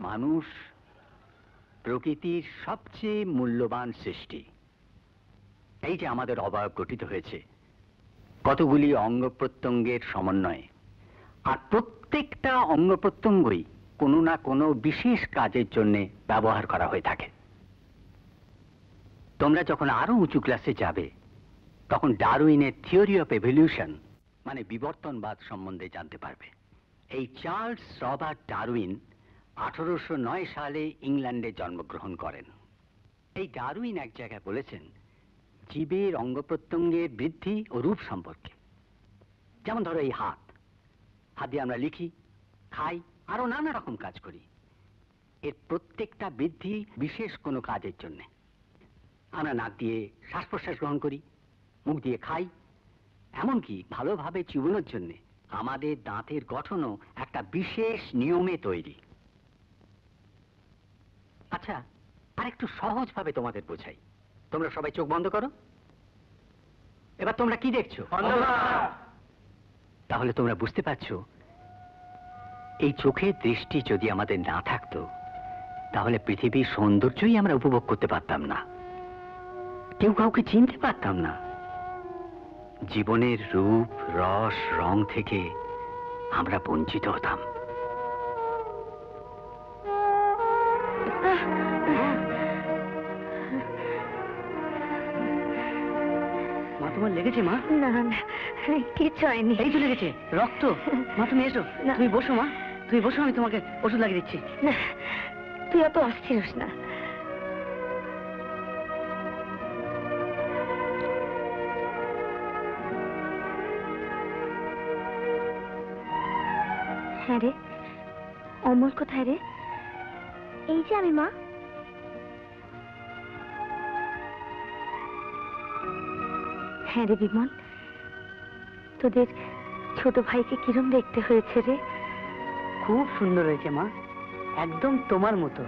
মানুষ প্রকৃতির সবচেয়ে মূল্যবান সৃষ্টি। এই যে আমাদের অবয়ব গঠিত হয়েছে কতগুলি অঙ্গ প্রত্যঙ্গের সমন্বয়ে, আর প্রত্যেকটা অঙ্গ প্রত্যঙ্গই কোনো না কোনো বিশেষ কাজের জন্য ব্যবহার করা হয়ে থাকে। তোমরা যখন আরো উঁচু ক্লাসে যাবে তখন ডারউইনের থিওরি অফ এভলিউশন মানে বিবর্তনবাদ সম্বন্ধে জানতে পারবে। এই চার্লস রবার্ট ডারউইন 1809 সালে ইংল্যান্ডে জন্মগ্রহণ করেন। এই ডারউইন এক জায়গায় বলেছেন জীবের অঙ্গ প্রত্যঙ্গের বৃদ্ধি ও রূপ সম্পর্কে। যেমন ধরো এই হাত দিয়ে আমরা লিখি, খাই, আরো নানা রকম কাজ করি। এর প্রত্যেকটা বৃদ্ধি বিশেষ কোনো কাজের জন্য। আমরা নাক দিয়ে শ্বাস প্রশ্বাস গ্রহণ করি, মুখ দিয়ে খাই, এমনকি ভালোভাবে চিবোনোর জন্য আমাদের দাঁতের গঠনও একটা বিশেষ নিয়মে তৈরি। আচ্ছা, আরেকটু সহজভাবে তোমাদের বোঝাই। তোমরা সবাই চোখ বন্ধ করো। এবার তোমরা কি দেখছো? তাহলে তোমরা বুঝতে পারছো এই চোখের দৃষ্টি যদি আমাদের না থাকতো তাহলে পৃথিবীর সৌন্দর্যই আমরা উপভোগ করতে পারতাম না, কেউ কাউকে চিনতে পারতাম না, জীবনের রূপ রস রং থেকে আমরা বঞ্চিত হতাম। মা, তোমার লেগেছে মা? না না, কিচ্ছু হয়নি। এই তো লেগেছে, রক্ত। মা তুমি এসো, তুমি বসো মা, তুমি বসো, আমি তোমাকে ওষুধ লাগিয়ে দিচ্ছি। না, তুই অত অস্থির হোস না। হ্যাঁ রে, অমল কোথায় রে? এই যে আমি মা। হ্যাঁ রে বিমল, তোদের ছোট ভাইকে কিরম দেখতে হয়েছে রে? খুব সুন্দর হয়েছে মা, একদম তোমার মতো।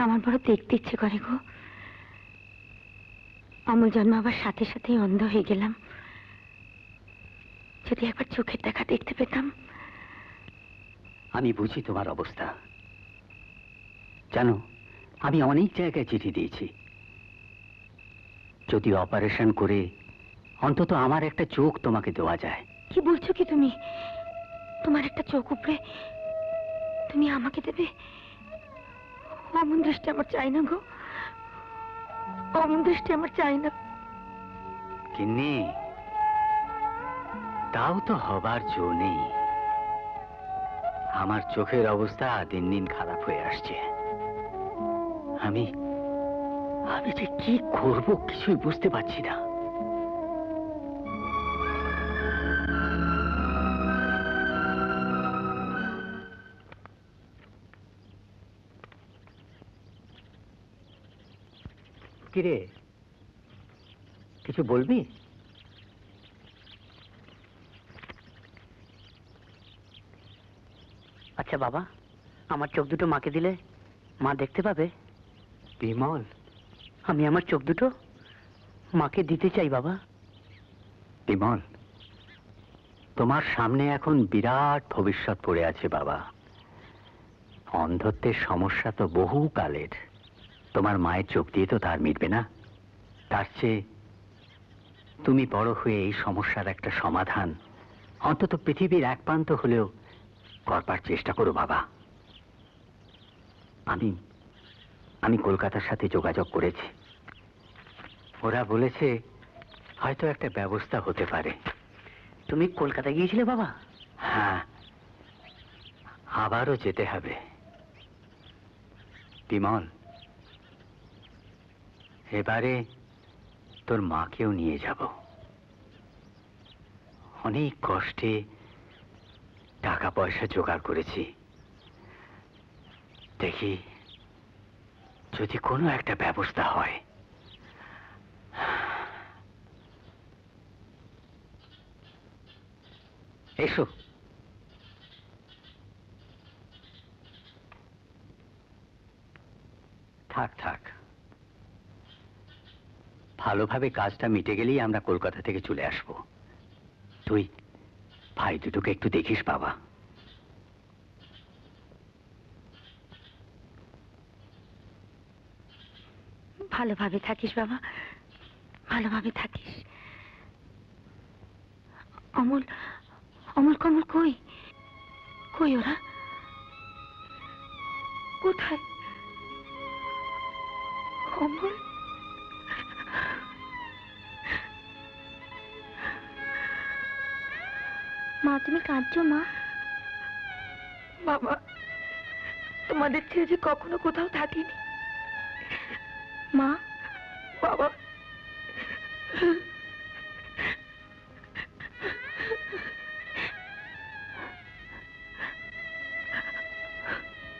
আমার বড় দেখতে ইচ্ছে করে গো। অমল জন্মাবার সাথে সাথেই অন্ধ হয়ে গেলাম। যদি একবার চোখের দেখা দেখতে পেতাম। আমি বুঝি তোমার অবস্থা। জানো, আমি অনেক জায়গায় চিঠি দিয়েছি, যদি অপারেশন করে অন্তত আমার একটা চোখ তোমাকে দেওয়া যায়। কি বলছো কি তুমি? তোমার একটা চোখ উপড়ে তুমি আমাকে দেবে? অমন দৃষ্টি আমার চাই না গো, অমন দৃষ্টি আমার চাই না। কিন্নি, তাও তো হবার জো নেই। আমার চোখের অবস্থা দিন দিন খারাপ হয়ে আসছে। আমি যে কি করব কিছুই বুঝতে পারছি না। কিরে, কিছু বলবি? আচ্ছা বাবা, আমার চোখ দুটো মাকে দিলে মা দেখতে পাবে? বিমল, আমি আমার চোখ দুটো মাকে দিতে চাই বাবা। বিমল, তোমার সামনে এখন বিরাট ভবিষ্যৎ পড়ে আছে বাবা। অন্ধত্বের সমস্যা তো বহু কালের। তোমার মায়ের চোখ দিয়ে তো তার মিটবে না। তার চেয়ে তুমি বড় হয়ে এই সমস্যার একটা সমাধান অন্তত পৃথিবীর এক প্রান্ত হলেও করবার চেষ্টা করো বাবা। আমি কলকাতার সাথে যোগাযোগ করেছি। ওরা বলেছে হয়তো একটা ব্যবস্থা হতে পারে। তুমি কলকাতা গিয়েছিলে বাবা? হ্যাঁ, আবারও যেতে হবে। বিমল, এবারে তোর মাকেও নিয়ে যাব। অনেক কষ্টে টাকা পয়সা জোগাড় করেছি। দেখি যদি কোনো একটা ব্যবস্থা হয়। এসো। থাক থাক, ভালোভাবে কাজটা মিটে গেলেই আমরা কলকাতা থেকে চলে আসব। তুই ভাই দুটোকে একটু দেখিস বাবা। ভালোভাবে থাকিস বাবা, ভালোভাবে থাকিস। অমল, অমল কমল কই? কই ওরা? কোথায়? অমল, মা তুমি কাঁদছো মা? বাবা, তোমাদের ছেড়ে যে কখনো কোথাও থাকিনি। মা বাবা,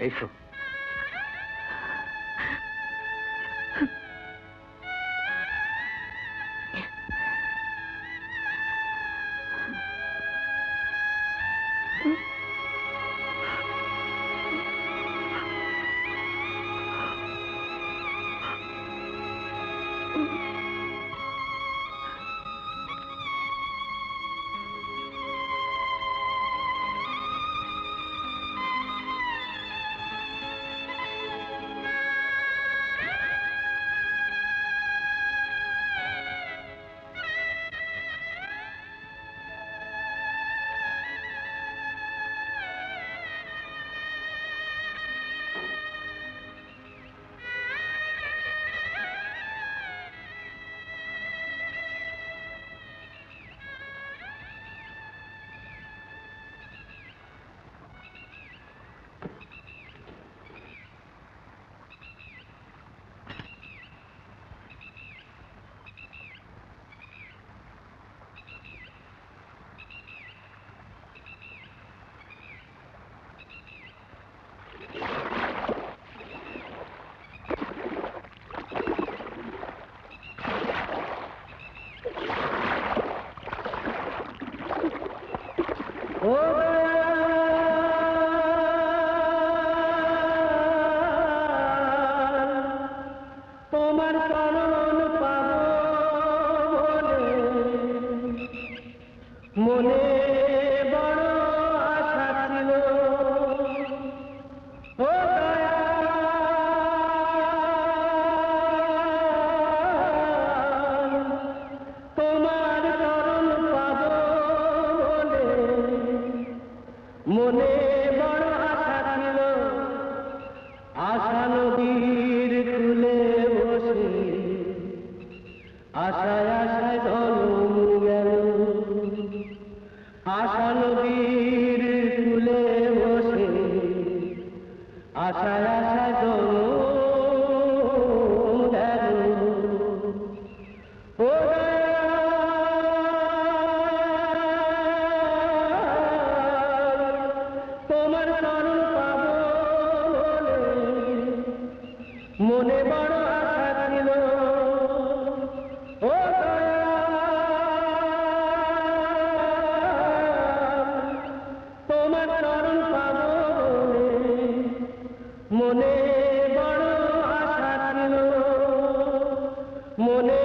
এসো। তোমার চরণ পাবো বলে মনে বড় আশা ছিল। ও দয়াল, তোমার চরণ পাবো বলে মনে বড় আশা ছিল। আশা নদীর কূলে বসে আশায় আশায় জনম গেল। আশা নদীর কূলে বসে আশায় আশায় জনম গেল। ও তোমার চরণ পাবো বলে মনে বড় আশা ছিল। ও তোমার চরণ পাবো বলে মনে বড় আশা ছিল। মনে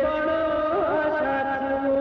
বড় আশা ছিল।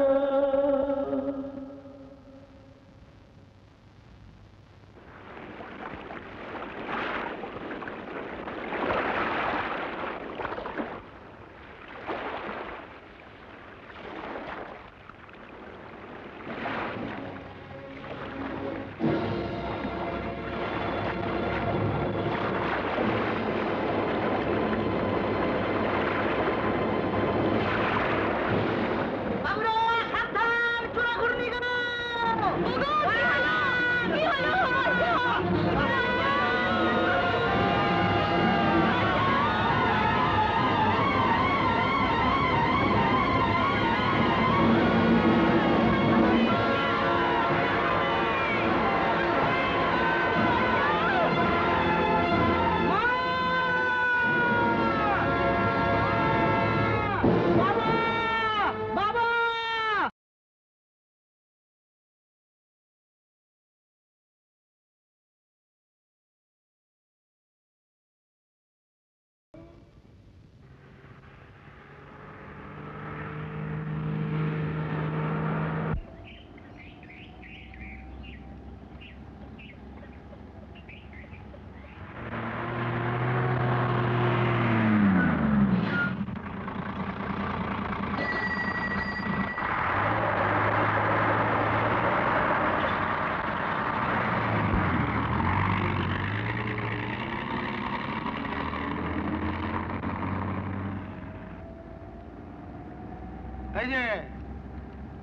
এই যে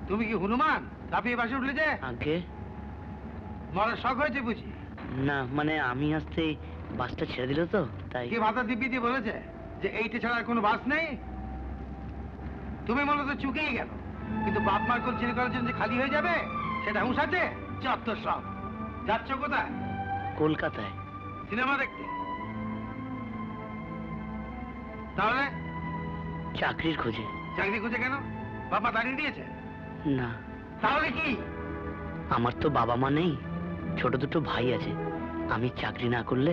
তুমি কি হনুমান লাফিয়ে বাসে উঠলে যে? আগে মরার শখ হয়েছে বুঝি? না, মানে আমি আসতে বাসটা ছেড়ে দিল তো তাই। কি ভাতা দিব্যি দিয়ে বলেছে যে এইটা ছাড়া আর কোনো বাস নেই? তুমি মনে তো চুকেই গেল, কিন্তু বাপ মার কোল চিনি করার জন্য যে খালি হয়ে যাবে সেটা হুঁশ আছে? চত্বর সব। যাচ্ছ কোথায়? কলকাতায়। সিনেমা দেখতে? তাহলে চাকরির খোঁজে। চাকরি খুঁজে কেন? বাবা দাঁড়িয়ে দিয়েছে? না, তাহলে কি? আমার তো বাবা মা নেই, ছোট দুটো ভাই আছে। আমি চাকরি না করলে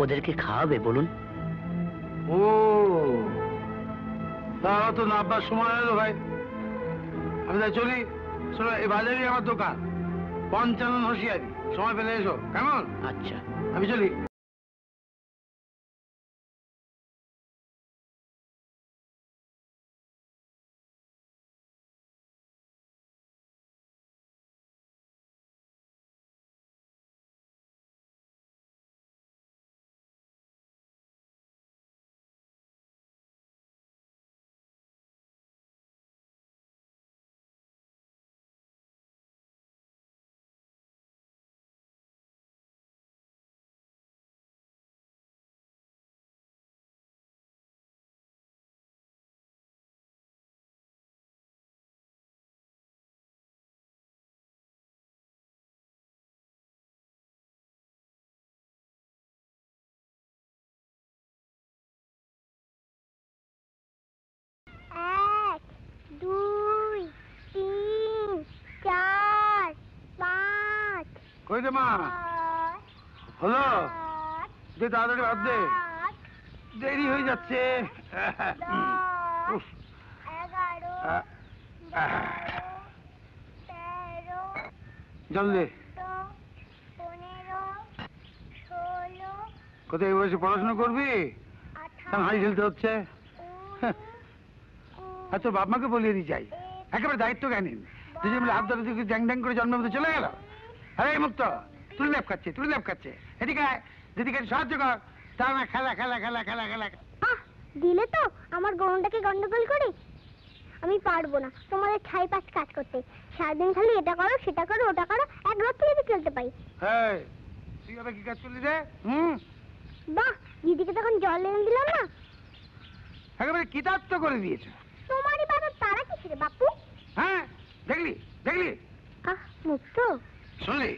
ওদেরকে খাওয়াবে বলুন? ও তাও তো নাববার সময় হলো ভাই। আমি তাই চলি। শোনো, এই বাজারই আমার দোকান, পঞ্চানন হুঁশিয়ারি। সময় পেলে এসো, কেমন? আচ্ছা। আমি চলি। এক, দুই, তিন, চার, পাঁচ, কই রে মা? হলো? যে তাড়াতাড়ি ভাত দে, দেরি হয়ে যাচ্ছে। উফ। 11, 13, জল দে। 15, 16, কোথায় এই বয়সে পড়াশোনা করবি? হাঁড়ি ঢেলতে হচ্ছে। আর তোর বাপ মাকে বলিয়ে দিয়ে যাই, একেবারে দায়িত্ব জ্ঞানী। দুজন মিলে হাত ধরে জ্যাং জ্যাং করে জন্মের মধ্যে চলে গেল। আরে মুক্ত, তুই ল্যাপ খাচ্ছে, তুই ল্যাপ খাচ্ছে। এদিকে আয়, দিদিকে সাহায্য কর। তা না খেলা খেলা খেলা খেলা খেলা। দিলে তো আমার গরমটাকে গন্ডগোল করে। আমি পারবো না তোমাদের ছাই পাঁচ কাজ করতে। সারাদিন খালি এটা করো সেটা করো ওটা করো, এক রাত থেকে চলতে পাই। এই, তুই আবার কি কাজ করলি রে? বাহ, দিদিকে তখন জল এনে দিলাম না। একেবারে কিতাব করে দিয়েছে। তোমারই বাবার তারা কি রে বাপু? হ্যাঁ, দেখলি দেখলি? মুক্ত। শুনলি,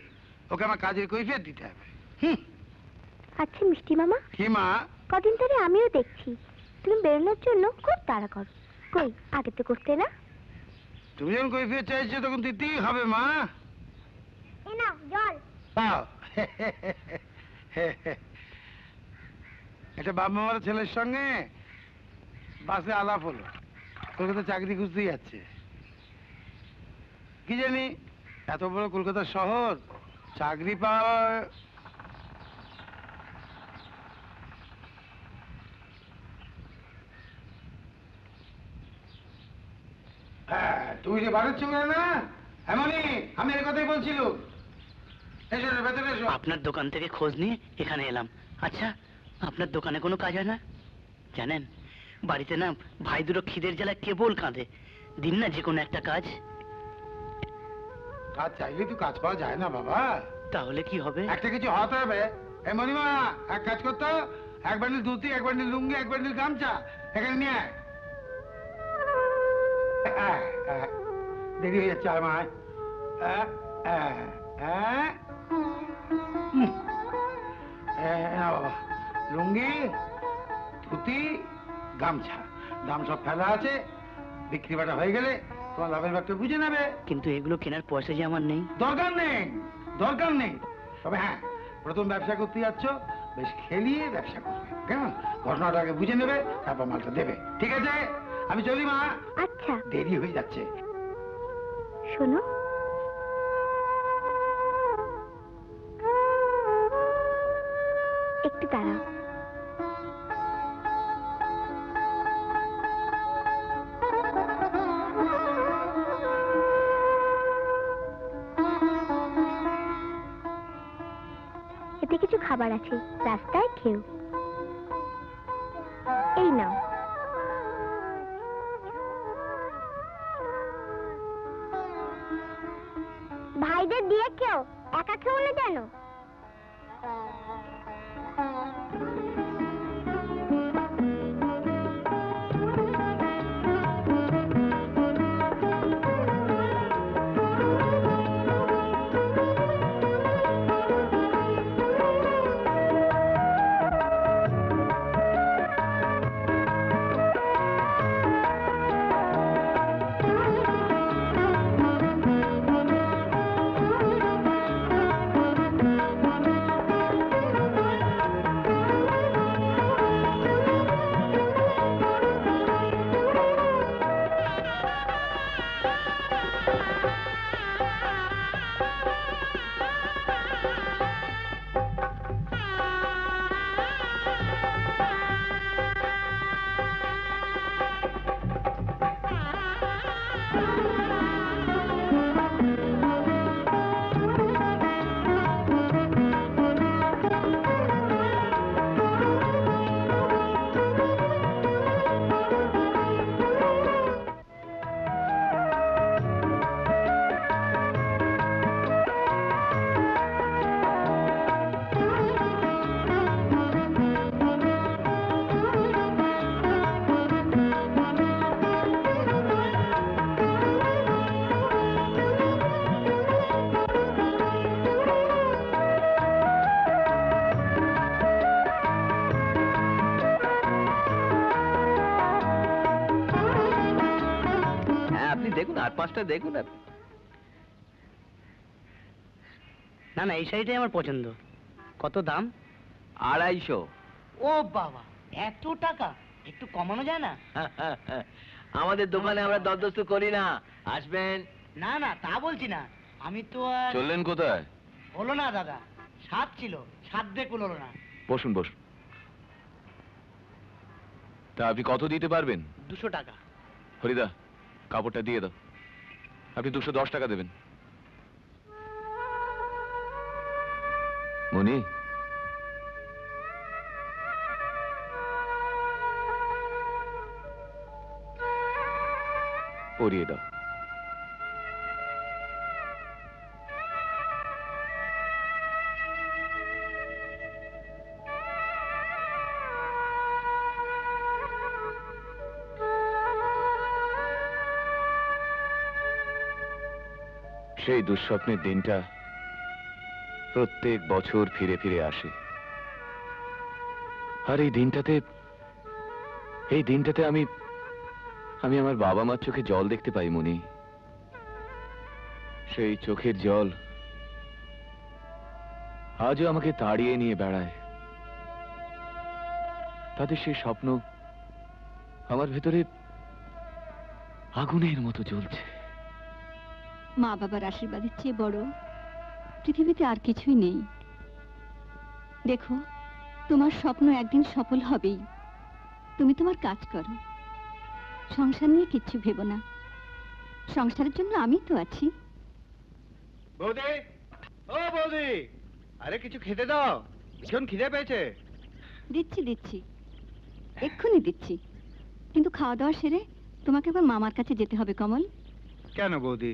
ওকে আমার কাজের কৈফিয়ত দিতে হবে। আচ্ছা মিষ্টি মামা, কি মা? কদিন ধরে আমিও দেখছি তুমি বেরোনোর জন্য খুব তাড়া করো। কই আগে তো করতে না? তুমি যখন কৈফিয়ত চাইছো তখন দিতেই হবে মা। এ নাও জল। দাও। একটা বাপ মামার ছেলের সঙ্গে বাসে আলাপ হলো, কলকাতা চাকরি খুঁজতেই যাচ্ছে। কি জানি এত বড় কলকাতা শহর, চাকরি পাওয়া। তুমি যে বাড়ির ছিল না এমনই, আমি এর কথাই বলছিল। এসো ভেতরে এসো। আপনার দোকান থেকে খোঁজ নিয়ে এখানে এলাম। আচ্ছা, আপনার দোকানে কোনো কাজ হয় না? জানেন, বাড়িতে না ভাই দুটো খিদের জ্বালায় কেবল কাঁদে। দিন না যে কোনো একটা কাজ। কাজ চাইলে তো কাজ পাওয়া যায় না বাবা। তাহলে কি হবে? একটা কিছু হতে হবে। এই মণিমা, এক কাজ করতো, এক বান্ডিল ধুতি, এক বান্ডিল লুঙ্গি, এক বান্ডিল গামছা এখানে নিয়ে আয়। দেরি হয়ে যাচ্ছে আমার। বাবা, লুঙ্গি, ধুতি, গামছা, দাম সব ফেলা আছে। বিক্রি বাটা হয়ে গেলে তোমার লাভের ব্যাগটা বুঝে নেবে। কিন্তু এগুলো কেনার পয়সা যে আমার নেই। দরকার নেই, দরকার নেই। তবে হ্যাঁ, প্রথম ব্যবসা করতে যাচ্ছ, বেশ খেলিয়ে ব্যবসা করবে, কেমন? ঘটনাটা আগে বুঝে নেবে, তারপর মালটা দেবে। ঠিক আছে, আমি চলি মা। আচ্ছা দেরি হয়ে যাচ্ছে। শোনো, একটু দাঁড়াও। এতে কিছু খাবার আছে, রাস্তায় খেও। এই নাও। দেখুন, আর 5টা দেখুন। না না, এই শাড়িটাই আমার পছন্দ। কত দাম? 250। ও বাবা, এত টাকা! একটু কমানো যায় না? আমাদের দোকানে আমরা দরদস্ত করি না। আসবেন? না না, তা বলছি না। আমি তো আর চললেন কোথায়? হলো না দাদা, সাত ছিল, সাত দেখুন হলো না। বসুন বসুন। তা আপনি কত দিতে পারবেন? 200 টাকা। হরিদা, কাপড়টা দিয়ে দাও। আপনি 210 টাকা দেবেন। মনি, পরিয়ে দাও। সেই দুঃস্বপ্নের দিনটা প্রত্যেক বছর ফিরে ফিরে আসে। আর এই দিনটাতে আমি আমার বাবা মার চোখে জল দেখতে পাই মনি। সেই চোখের জল আজও আমাকে তাড়িয়ে নিয়ে বেড়ায়। তাদের সেই স্বপ্ন আমার ভেতরে আগুনের মতো জ্বলছে। মা বাবার আশীর্বাদের চেয়ে বড় পৃথিবীতে আর কিছুই নেই। দেখো, তোমার স্বপ্ন একদিন সফল হবেই। তুমি তোমার কাজ করো, সংসার নিয়ে কিচ্ছু ভেবো না। সংসারের জন্য আমি তো আছি। বৌদি, ও বৌদি, আরে কিছু খেতে দাও, ভীষণ খিদে পেয়েছে। দিচ্ছি দিচ্ছি, এক্ষুনি দিচ্ছি। কিন্তু খাওয়া দাওয়া সেরে তোমাকে আবার মামার কাছে যেতে হবে কমল। কেন বৌদি?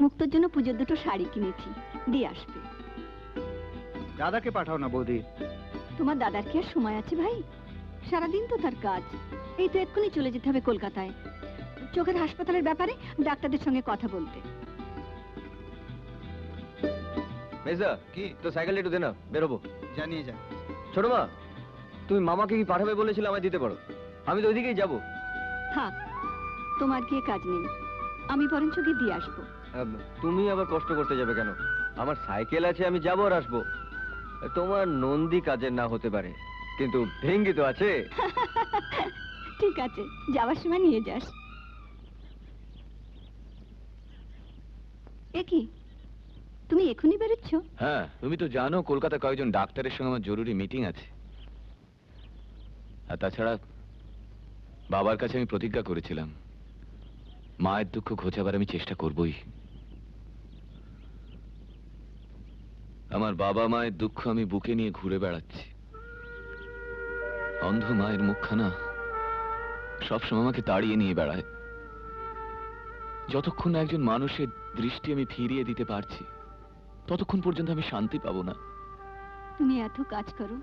মুক্তোর জন্য পুজোর দুটো শাড়ি কিনেছি, দিয়ে আসবে। দাদাকে পাঠাও না বৌদি। তোমার দাদার কি আর সময় আছে ভাই? সারাদিন তো তার কাজ। এই তো এক্ষুনি চলে যেতে হবে কলকাতায়, চোখের হাসপাতালের ব্যাপারে ডাক্তারদের সঙ্গে কথা বলতে। মেজদা, কি তো সাইকেলটা একটু দে না, বেরোবো। জানিয়ে যা। ছোট মা, তুমি মামাকে কি পাঠাবে বলেছিলে, আমায় দিতে পারো। আমি তো ওইদিকেই যাবো। থাক, তোমার গিয়ে কাজ নেই, আমি বরঞ্চ গিয়ে দিয়ে আসবো। তুমি আবার কষ্ট করতে যাবে কেন? আমার সাইকেল আছে, আমি যাবো আর আসবো। তোমার নন্দী কাজের না হতে পারে, কিন্তু ভেঙ্গি তো আছে। ঠিক আছে, যাওয়ার সময় নিয়ে যাস। এ কি, তুমি এখনই বেরোচ্ছ? হ্যাঁ, তুমি তো জানো কলকাতা কয়েকজন ডাক্তারের সঙ্গে আমার জরুরি মিটিং আছে। আর তাছাড়া বাবার কাছে আমি প্রতিজ্ঞা করেছিলাম, মায়ের দুঃখ ঘোচাবার আমি চেষ্টা করবই। আমার বাবা মায়ের দুঃখ আমি বুকে নিয়ে ঘুরে বেড়াচ্ছি। অন্ধ মায়ের মুখখানা সবসময় আমাকে তাড়িয়ে নিয়ে বেড়ায়। যতক্ষণ না একজন মানুষের দৃষ্টি আমি ফিরিয়ে দিতে পারছি, ততক্ষণ পর্যন্ত আমি শান্তি পাবো না। তুমি এত কাজ করো,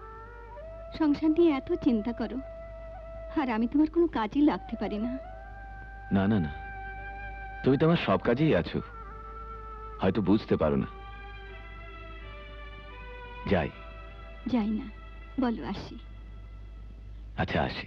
সংসার নিয়ে এত চিন্তা করো, আর আমি তোমার কোনো কাজই লাগতে পারি না। না না না, তুমি তো আমার সব কাজেই আছো, হয়তো বুঝতে পারো না। যাই। যাই না, বলো আসি। আচ্ছা আসি।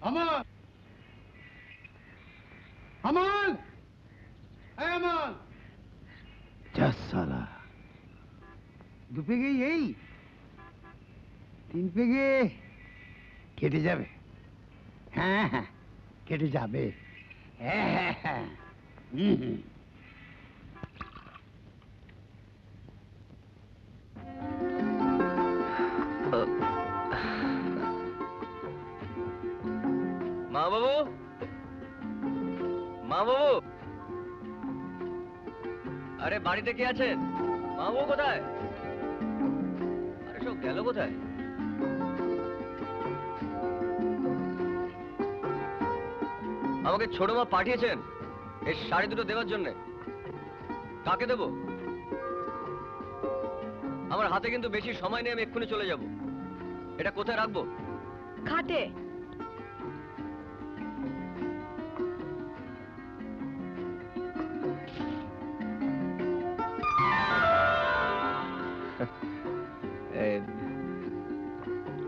अमल, अमल, अमल, যা সালা, 2 পেগে এই 3 পেগে কেটে যাবে। হ্যাঁ হ্যাঁ, কেটে যাবে। হ্যাঁ হ্যাঁ হ্যাঁ, মা বাবু, মা বাবু, আরে বাড়িতে কে আছেন? মা বাবু কোথায়? আরে সব গেল কোথায়? আমাকে ছোট মা পাঠিয়েছেন এই শাড়ি দুটো দেওয়ার জন্য। কাকে দেব? আমার হাতে কিন্তু বেশি সময় নেই, আমি এক্ষুনি চলে যাব। এটা কোথায় রাখবো? খাটে।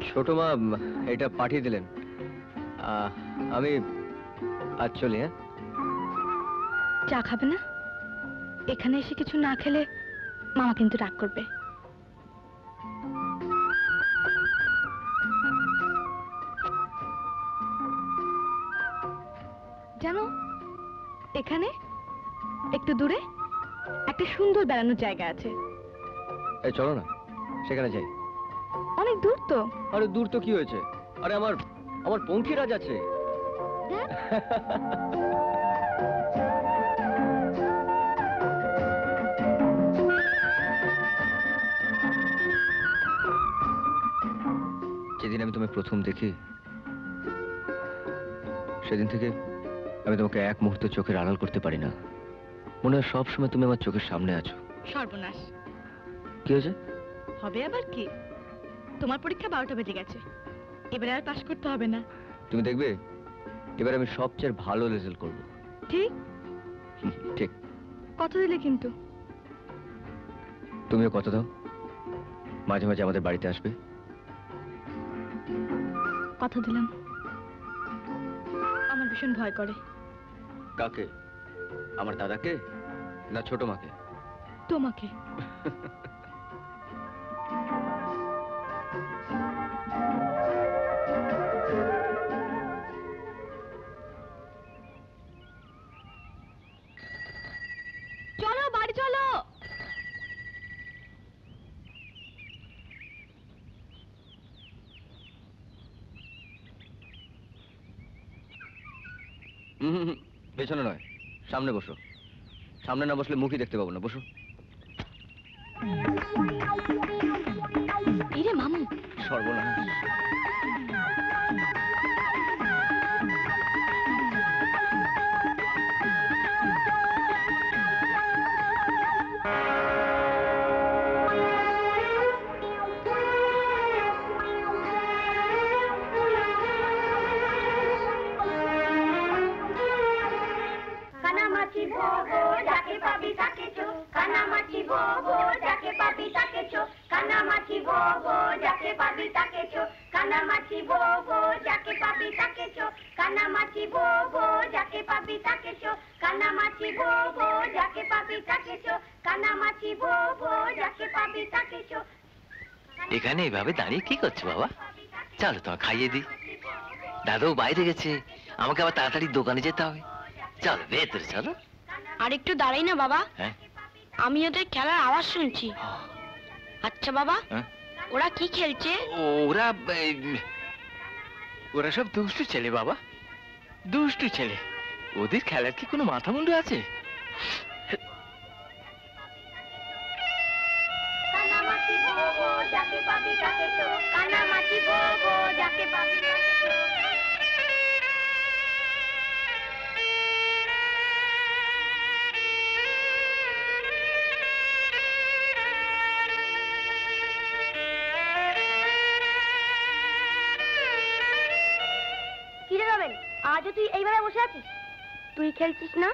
ছোট মা এটা পাঠিয়ে দিলেন। আমি আজ চলি। হ্যাঁ, চা খাবে না? এখানে এসে কিছু না খেলে মামা কিন্তু রাগ করবে। জানো, এখানে একটু দূরে একটা সুন্দর বেড়ানোর জায়গা আছে। এই চলো না, সেখানে যাই। অনেক দূর তো। আরে দূর তো কি হয়েছে? আরে আমার আমার পঙ্খিরাজ আছে। যেদিন আমি তোমায় প্রথম দেখি সেদিন থেকে আমি তোমাকে এক মুহূর্ত চোখের আড়াল করতে পারি না। মনে হয় সব সময় তুমি আমার চোখের সামনে আছো। সর্বনাশ। কি হয়েছে? হবে আবার কি? তোমার পরীক্ষা 12টা বেজে গেছে, এবারে আর পাশ করতে হবে না। তুমি দেখবে এবার আমি সবচেয়ে ভালো রেজাল্ট করব। ঠিক? ঠিক। কত দিলে কিন্তু? তুমিও কত দাও, মাঝে মাঝে আমাদের বাড়িতে আসবে। কথা দিলাম। আমার ভীষণ ভয় করে। কাকে? আমার দাদাকে না ছোট মাকে? তোমাকে। চলো বাড়ি চলো। পেছনে নয়, সামনে বসো। সামনে না বসলে মুখই দেখতে পাবো না। বসো। এই রে মামু। সর্বনাশ। কানামাছি ভোগো যাকে পাবি তাকে চো, কানামাছি ভোগো যাকে পাবি তাকে চো, কানামাছি ভোগো যাকে পাবি তাকে চো, কানামাছি ভোগো যাকে পাবি তাকে চো, কানামাছি ভোগো যাকে পাবি তাকে চো, কানামাছি ভোগো যাকে পাবি তাকে চো, কানামাছি ভোগো যাকে পাবি তাকে চো। এখানে এভাবে দাঁড়িয়ে কি করছো বাবা? চলো তোমার খাইয়ে দিই। দাদাও বাইরে গেছে, আমাকে আবার তাড়াতাড়ি দোকানে যেতে হবে। চলো ভেতরে চলো। আর একটু দাঁড়াই না বাবা? হ্যাঁ, আমি ওদের খেলার আওয়াজ শুনছি। আচ্ছা বাবা, হ্যাঁ? ওরা কি খেলছে? ওরা ওরা সব দুষ্টু ছেলে বাবা, দুষ্টু ছেলে। ওদের খেলার কি কোনো মাথা মুন্ডু আছে? কানামাছি বোবো যাকে পাবি তাকে চো, কানামাছি বোবো যাকে পাবি তাকে চো। কিরে রবেন, আজও তুই এইভাবে বসে আছিস? তুই খেলছিস না?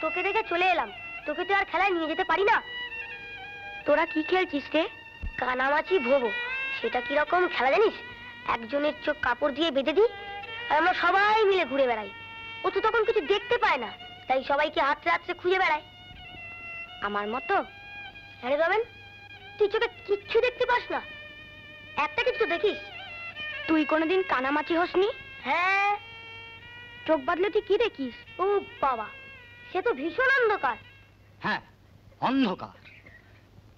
তোকে দেখে চলে এলাম। তোকে তো আর খেলায় নিয়ে যেতে পারি না। তোরা কি খেলছিস রে? কানামাছি ভোবো। সেটা কিরকম খেলা জানিস? একজনের চোখ কাপড় দিয়ে বেঁধে দিই, আর আমরা সবাই মিলে ঘুরে বেড়াই। ও তো তখন কিছু দেখতে পায় না, তাই সবাইকে হাতড়ে হাতড়ে খুঁজে বেড়ায়। আমার মতো? হ্যাঁ রবেন, তুই চোখে কিচ্ছু দেখতে পাস না? একটা কিছু দেখিস? তুই কোনোদিন কানামাছি হসনি? হ্যাঁ। চোখ বাঁধলে তুই কি দেখিস? ও বাবা, সে তো ভীষণ অন্ধকার। হ্যাঁ, অন্ধকার।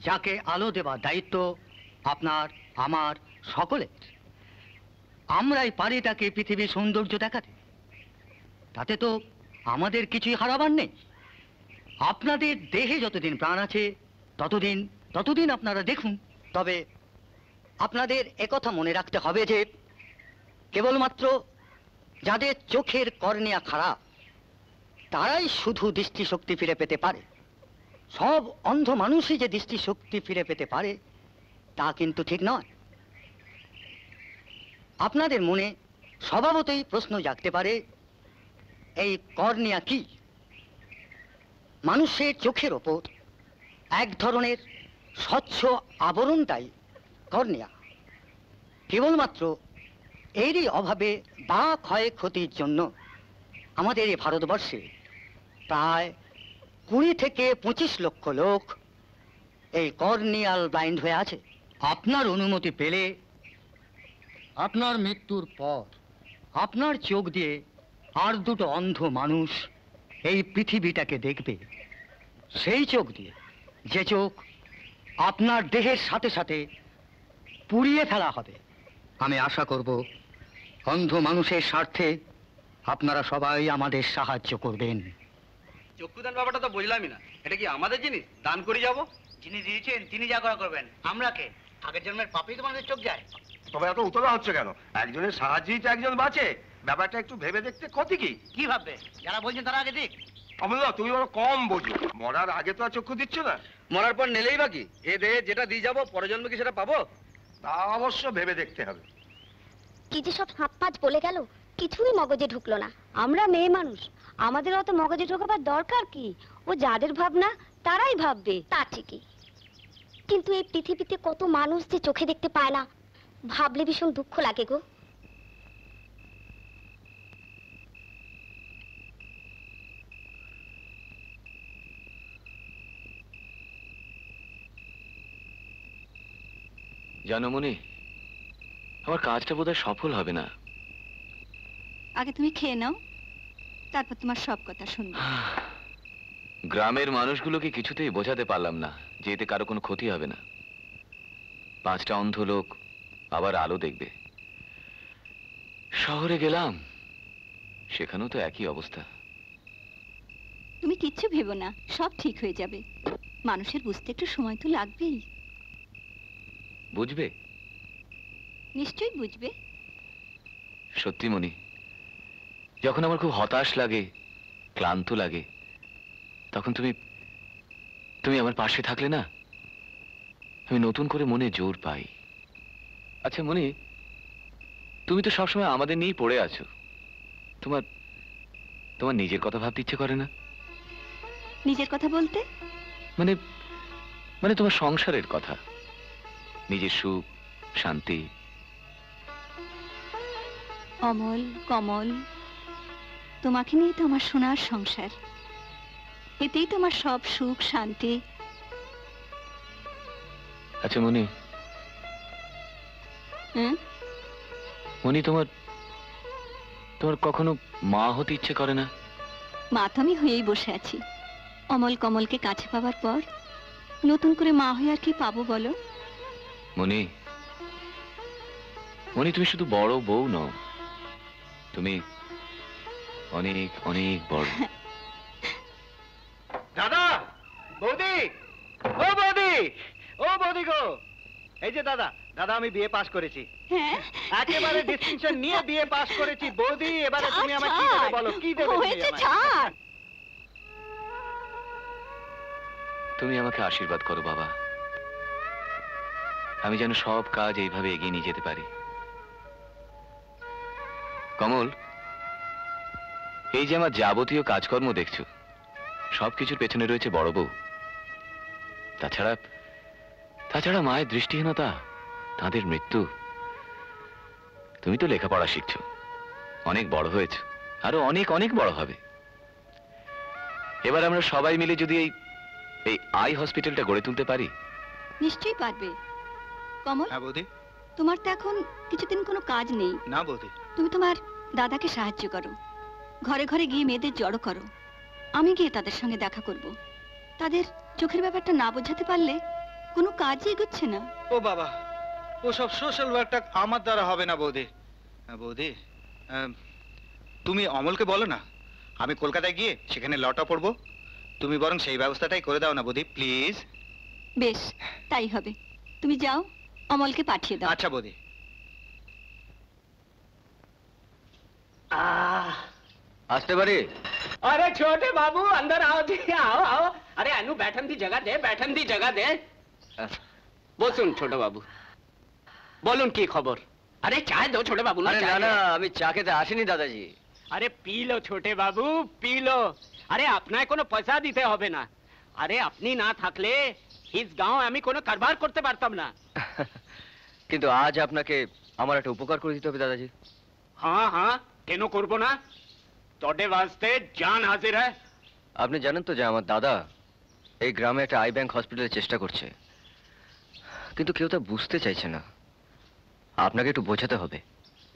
যাকে আলো দেবার দায়িত্ব আপনার, আমার, সকলের। আমরাই পারি তাকে পৃথিবীর সৌন্দর্য দেখাতে। তাতে তো আমাদের কিছুই হারাবার নেই। আপনাদের দেহে যতদিন প্রাণ আছে ততদিন আপনারা দেখুন। তবে আপনাদের একথা মনে রাখতে হবে যে কেবলমাত্র যাদের চোখের কর্নিয়া খারাপ তারাই শুধু দৃষ্টিশক্তি ফিরে পেতে পারে। সব অন্ধ মানুষই যে দৃষ্টিশক্তি ফিরে পেতে পারে তা কিন্তু ঠিক নয়। আপনাদের মনে স্বভাবতই প্রশ্ন জাগতে পারে, এই কর্নিয়া কি? মানুষের চোখের ওপর এক ধরনের স্বচ্ছ আবরণটাই কর্নিয়া। কেবলমাত্র এরই অভাবে বা ক্ষয়ক্ষতির জন্য আমাদের এই ভারতবর্ষে প্রায় 20 থেকে 25 লক্ষ লোক এই কর্নিয়াল ব্লাইন্ড হয়ে আছে। আপনার অনুমতি পেলে আপনার মৃত্যুর পর আপনার চোখ দিয়ে আর দুটো অন্ধ মানুষ এই পৃথিবীটাকে দেখবে। সেই চোখ দিয়ে, যে চোখ আপনার দেহের সাথে সাথে পুড়িয়ে ফেলা হবে। আমি আশা করব অন্ধ মানুষের স্বার্থে আপনারা সবাই আমাদের সাহায্য করবেন। চক্ষুদান ব্যাপারটা তো বুঝলামই না। এটা কি আমাদের জিনিস দান করে যাব? যিনি দিয়েছেন তিনি যা করা করবেন। আমরা কে? আগের জন্মের পাপেই তো মানুষের চোখ যায়। তবে এত উতলা হচ্ছে কেন? একজনের সাহায্যেই তো একজন বাঁচে। ব্যাপারটা একটু ভেবে দেখতে ক্ষতি কি? কি ভাববে? যারা বলছেন তারা আগে দিক। অমূল্য, তুমি বড় কম বোঝো। মরার আগে তো আর চক্ষু দিচ্ছ না। মরার পর নিলেই বাকি। এ দেহে যেটা দিয়ে যাবো পরের জন্মে কি সেটা পাবো? তা অবশ্য ভেবে দেখতে হবে। কি যে সব হাত পাঁচ বলে গেল, কিছুই মগজে ঢুকলো না। আমরা মেয়ে মানুষ, আমাদের অত মগজে ঢোকাবার দরকার কি? ও যাদের ভাবনা তারাই ভাববে। তা ঠিকই, কিন্তু এই পৃথিবীতে কত মানুষ যে চোখে দেখতে পায় না, ভাবলে ভীষণ দুঃখ লাগে গো। জানো মনি, আমার কাজটা বোধহয় সফল হবে না। আগে তুমি খেয়ে নাও, তারপর তোমার সব কথা শুনবো। গ্রামের মানুষগুলোকে কিছুতেই বোঝাতে পারলাম না যে এতে কারো কোনো ক্ষতি হবে না। 5টা অন্ধ লোক আবার আলো দেখবে। শহরে গেলাম, সেখানেও তো একই অবস্থা। তুমি কিচ্ছু ভেবো না, সব ঠিক হয়ে যাবে। মানুষের বুঝতে একটু সময় তো লাগবেই। বুঝবে? নিশ্চয়ই বুঝবে। সত্যি মনি, যখন আমার খুব হতাশ লাগে, ক্লান্ত লাগে, তখন তুমি আমার পাশে থাকলে না, আমি নতুন করে মনে জোর পাই। আচ্ছা মনি, তুমি তো সবসময় আমাদের নিয়েই পড়ে আছো। তোমার নিজের কথা ভাবতে ইচ্ছে করে না? নিজের কথা বলতে? মানে তোমার সংসারের কথা, নিজের সুখ শান্তি। অমল, কমল, তোমাকে নিয়ে তো আমার সোনার সংসার। এতেই তো আমার সব সুখ শান্তি। আচ্ছা মনি, মনি তোমার কখনো মা হতে ইচ্ছে করে না? মা তো আমি হয়েই বসে আছি। অমল কমলকে কাছে পাবার পর নতুন করে মা হয়ে আর কি পাবো বলো? মনি, মনি, তুমি শুধু বড় বউ নও, তুমি অনেক অনেক বড়। দাদা, বৌদি, ও বৌদি, ও বৌদি গো, এই যে দাদা, দাদা আমি বিএ পাস করেছি। হ্যাঁ, একেবারে ডিসটিংশন নিয়ে বিএ পাস করেছি। বৌদি, এবারে তুমি আমাকে কি দেবে বলো, কি দেবে? হয়েছে, ছাড়। তুমি আমাকে আশীর্বাদ করো বাবা, আমি যেন সব কাজ এইভাবে এগিয়ে নিয়ে যেতে পারি। কমল, এই যে আমার যাবতীয় কাজকর্ম দেখছো, সবকিছুর পেছনে রয়েছে বড় বউ। তাছাড়া মায়ের দৃষ্টিহীনতা, তাদের মৃত্যু। তুমি তো লেখাপড়া শিখছো, অনেক বড় হয়েছ, আরো অনেক অনেক বড় হবে। এবার আমরা সবাই মিলে যদি এই আই হসপিটালটা গড়ে তুলতে পারি। নিশ্চয়ই পারবে। কমল, হ্যাঁ বৌদি। তোমার তো এখন কিছুদিন কোনো কাজ নেই। না বৌদি। তুমি তোমার দাদাকে সাহায্য করো, ঘরে ঘরে গিয়ে মেয়েদের জড়ো করো। আমি গিয়ে তাদের সঙ্গে দেখা করব। তাদের চোখের ব্যাপারটা না বোঝাতে পারলে কোনো কাজই এগোচ্ছে না। ও বাবা, ও সব সোশ্যাল ওয়ার্কটা আমার দ্বারা হবে না বৌদি। বৌদি, তুমি অমলকে বলো না, আমি কলকাতায় গিয়ে সেখানে লটা পড়বো। তুমি বরং সেই ব্যবস্থাটাই করে দাও না বৌদি, প্লিজ। বেশ, তাই হবে। তুমি যাও, অমলকে পাঠিয়ে দাও। আচ্ছা বৌদি। আসতে পারি? अरे छोटे बाबू अंदर आओ जी, आओ आओ। अरे अनु बैठन दी जगह दे, बैठन दी जगह दे। বসুন ছোট বাবু, বলুন কি খবর? আরে চায় দো ছোট বাবু। না না, আমি চা খেতে আসিনি দাদাজি। আরে পি লো ছোটে বাবু, পি লো। আরে আপনার কোনো পয়সা দিতে হবে না। আরে আপনি না থাকলে হিজ গাঁও আমি কোনো কারবার করতে পারতাম না। কিন্তু আজ আপনাকে আমার একটা উপকার করে দিতে হবে দাদাজি। হ্যাঁ হ্যাঁ, কেন করবো না? তোদের वास्ते জান হাজির है। আপনি জানেন তো যে আমার দাদা এই গ্রামে একটা আই ব্যাংক হসপিটালের চেষ্টা করছে, কিন্তু কেউ তা বুঝতে চাইছে না। আপনাকে একটু বোঝাতে হবে,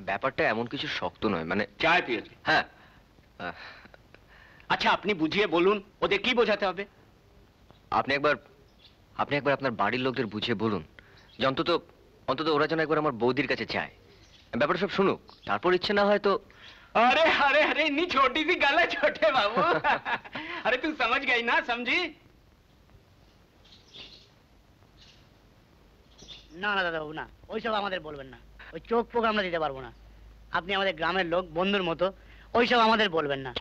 ব্যাপারটা এমন কিছু শক্ত নয়। মানে চায় পিয়ে? হ্যাঁ। আচ্ছা আপনি বুঝিয়ে বলুন, ওদের কি বোঝাতে হবে? আপনি একবার আপনার বাড়ির লোকদের বুঝিয়ে বলুন যে অন্তত ওরা যেন একবার আমার বৌদির কাছে যায়, ব্যাপারটা সব শুনুক, তারপর ইচ্ছে না হয় তো। अरे अरे अरे इतनी छोटी सी गल है छोटे बाबू। अरे तू समझ गई ना, समझी? না না দাদা বাবু, না, ওইসব আমাদের বলবেন না। ওই চোখ পোক আমরা দিতে পারবো না। আপনি আমাদের গ্রামের লোক, বন্ধুর মতো, ওইসব আমাদের বলবেন না।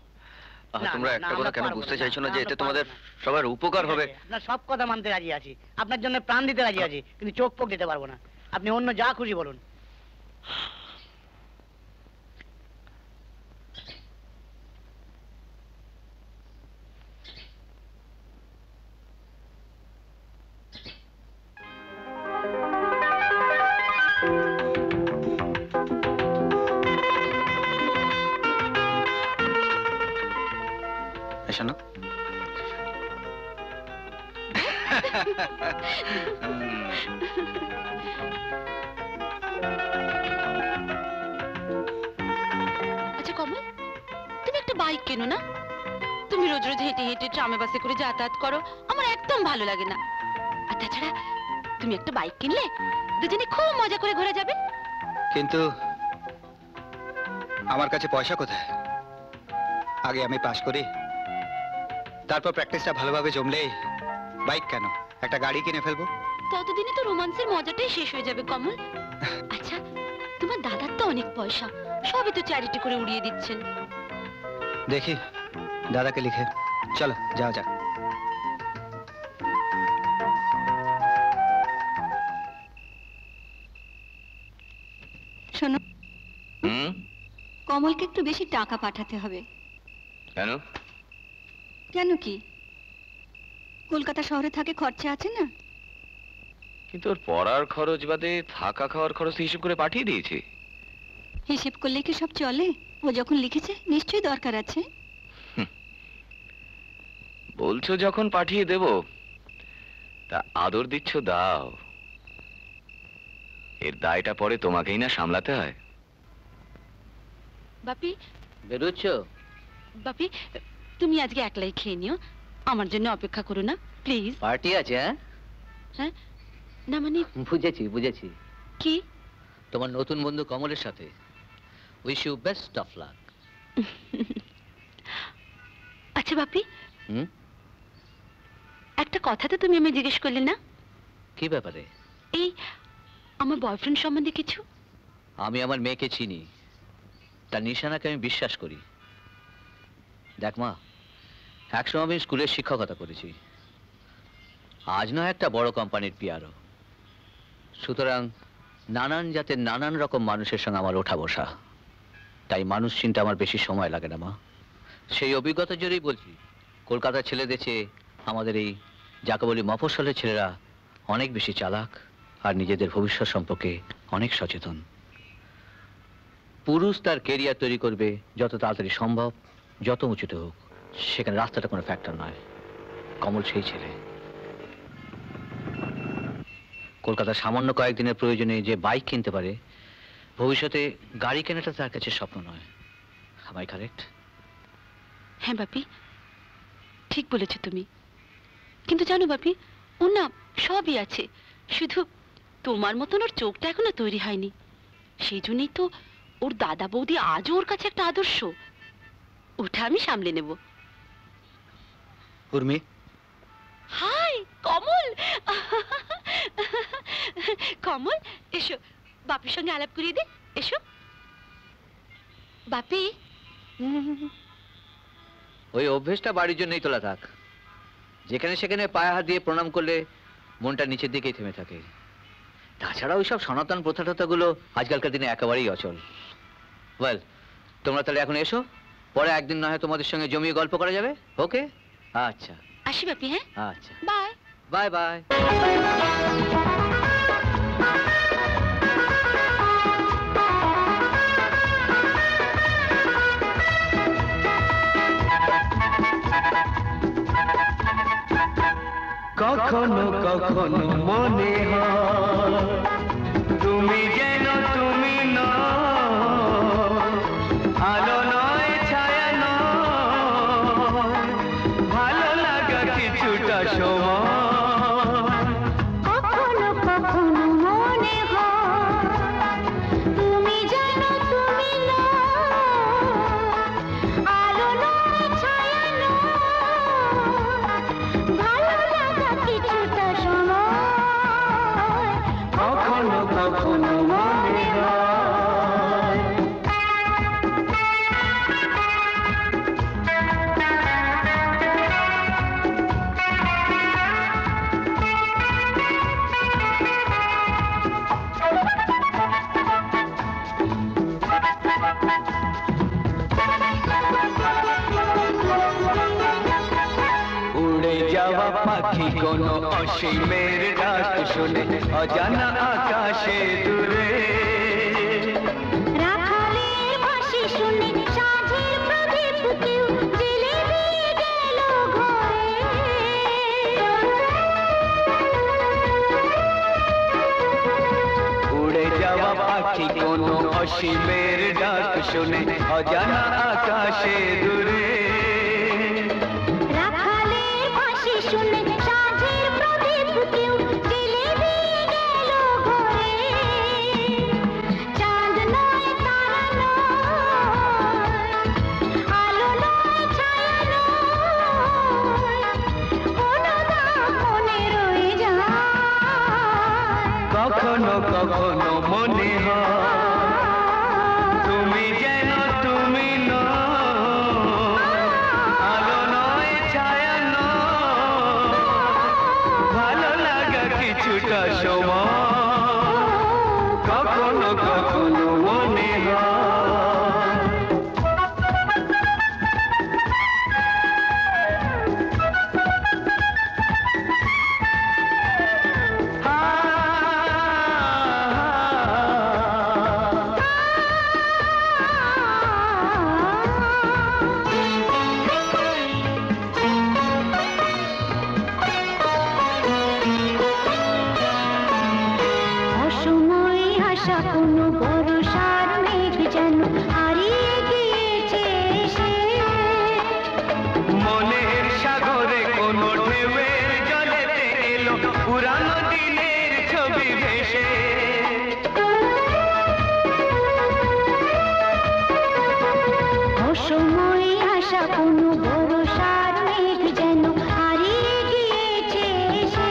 না, তোমরা না, একটা আমরা কথা কেন পারবো বুঝতে না, চাইছো না না, যে আমরা এতে তোমাদের পারবো না। সবার উপকার হবে? আপনার সব কথা মানতে রাজি আছি, আপনার জন্য প্রাণ দিতে রাজি আছি, কিন্তু চোখ পোক দিতে পারবো না। আপনি অন্য যা খুশি বলুন। শোনো, আচ্ছা কমল, তুমি একটা বাইক কেনো না। তুমি রোজ রোজ হেঁটে হেঁটে ট্রামে বাসে করে যাতায়াত করো, আমার একদম ভালো লাগে না। আর তাছাড়া তুমি একটা বাইক কিনলে দুজনে খুব মজা করে ঘোরা যাবে। কিন্তু আমার কাছে পয়সা কোথায়? আগে আমি পাস করি, তারপর প্র্যাকটিসটা ভালোভাবে জমলেই বাইক কেন, একটা গাড়ি কিনে ফেলবো। ততদিনে তো রোমান্সের মজাটাই শেষ হয়ে যাবে কমল। আচ্ছা, তোমার দাদার তো অনেক পয়সা, সবই তো চ্যারিটি করে উড়িয়ে দিচ্ছেন। দেখি দাদাকে লিখে, চলো যাও যাক। শোনো, হুম? কমলকে একটু বেশি টাকা পাঠাতে হবে। কেন? কেন কি, কলকাতা শহরে থাকে, খরচা আছে না? কিন্তু ওর পড়ার খরচ বাদে থাকা খাওয়ার খরচ হিসেব করে পাঠিয়ে দিয়েছি। হিসেব করলে কি সব চলে? ও যখন লিখেছে নিশ্চয়ই দরকার আছে। বলছো যখন পাঠিয়ে দেব, তা আদর দিচ্ছ দাও, এর দায়টা পরে তোমাকেই না সামলাতে হয়। বাপি, বেরোচ্ছ? বাপি তুমি আজকে একলাই খেয়ে নিও, আমার জন্য অপেক্ষা করো না প্লিজ। পার্টি আছে? হ্যাঁ, হ্যাঁ না মানে বুঝেছি বুঝেছি কি তোমার নতুন বন্ধু কমলের সাথে wish you best of luck আচ্ছা বাপি একটা কথা তো তুমি আমি জিজ্ঞেস করলে না কি ব্যাপারে এই আমার বয়ফ্রেন্ড সম্বন্ধে কিছু আমি আমার মেয়েকে চিনি তার নিশানাকে আমি বিশ্বাস করি দেখ মা একসময় আমি স্কুলের শিক্ষকতা করেছি আজ নয় একটা বড় কোম্পানির পিআরও সুতরাং নানান জাতের নানান রকম মানুষের সঙ্গে আমার ওঠা বসা তাই মানুষ চিনতে আমার বেশি সময় লাগে না মা সেই অভিজ্ঞতার জন্যই বলছি কলকাতার ছেলেদের চেয়ে আমাদের এই যাকে বলি মফস্বলের ছেলেরা অনেক বেশি চালাক আর নিজেদের ভবিষ্যৎ সম্পর্কে অনেক সচেতন পুরুষ তার কেরিয়ার তৈরি করবে যত তাড়াতাড়ি সম্ভব যত উঁচুতে হোক সেখানে রাস্তাটা কোনো ফ্যাক্টর নয় কমল সেই ছেলে কলকাতার সামান্য কয়েকদিনের প্রয়োজনে যে বাইক কিনতে পারে ভবিষ্যতে গাড়ি কেনাটা তার কাছে স্বপ্ন নয় am I correct? হ্যাঁ বাপি ঠিক বলেছো তুমি কিন্তু জানো বাপি ওর না সবই আছে শুধু তোমার মতন ওর চোখটা এখনো তৈরি হয়নি সেই জন্যই তো ওর দাদা বৌদি আজও ওর কাছে একটা আদর্শ ওটা আমি সামলে নেব উর্মি হাই কমল কমল এসো বাপির সঙ্গে আলাপ করিয়ে দে এসো বাপি ওই অভ্যেসটা বাড়ির জন্যই তোলা থাক যেখানে সেখানে পায়ে হাত দিয়ে প্রণাম করলে মনটা নিচের দিকেই থেমে থাকে তাছাড়া ওইসব সনাতন প্রথাটথাগুলো আজকালকার দিনে একেবারেই অচল ওয়েল তোমরা তাহলে এখন এসো পরে একদিন না হয় তোমাদের সঙ্গে জমিয়ে গল্প করা যাবে ওকে আচ্ছা আসি বাপি হ্যাঁ আচ্ছা বাই বাই বাই কখনো কখনো মনে হয় তুমি যেন তুমি নয় আলো নয় ছায়া নয় ভালো লাগা কিছুটা সময় কখনো কখনো মনে হয় তুমি যেন তুমি নয় আলো নয় ছায়া নয় ভালো লাগা কিছুটা সময় কখনো কখনো মনে হয় উড়ে যাওয়া পাখি কোনো অসীমের ডাক শুনে অজানা আকাশে দূরে রাখালের বাঁশি শুনে সাঁঝের প্রদীপ কেউ জ্বেলে দিয়ে গেল ঘরে উড়ে যাওয়া পাখি কোনো অসীমের ডাক শুনে অজানা আকাশে দূরে রাখালের বাঁশি শুনে সাঁঝের প্রদীপ কেউ জ্বেলে দিয়ে গেল ঘরে চাঁদ নয় তারা নয় আলো নয় ছায়া নয় কোনো দাম মনে রয়ে যায় কখনো কখনো মনে হয় তুমি যেন তুমি নয় আলো নয় ছায়া নয় ভালো লাগা কিছুটা সময় কখনো কখনো মনে হয় অসময় আসা কোনো বর্ষার মেঘ যেন হারিয়ে গিয়েছে সে মনের সাগরে কোনো ঢেউয়ের জলেতে এলো পুরানো বেশে অসময়ে আসা কোনো ভরসার মেঘ যেন হারিয়ে গিয়েছে এসে।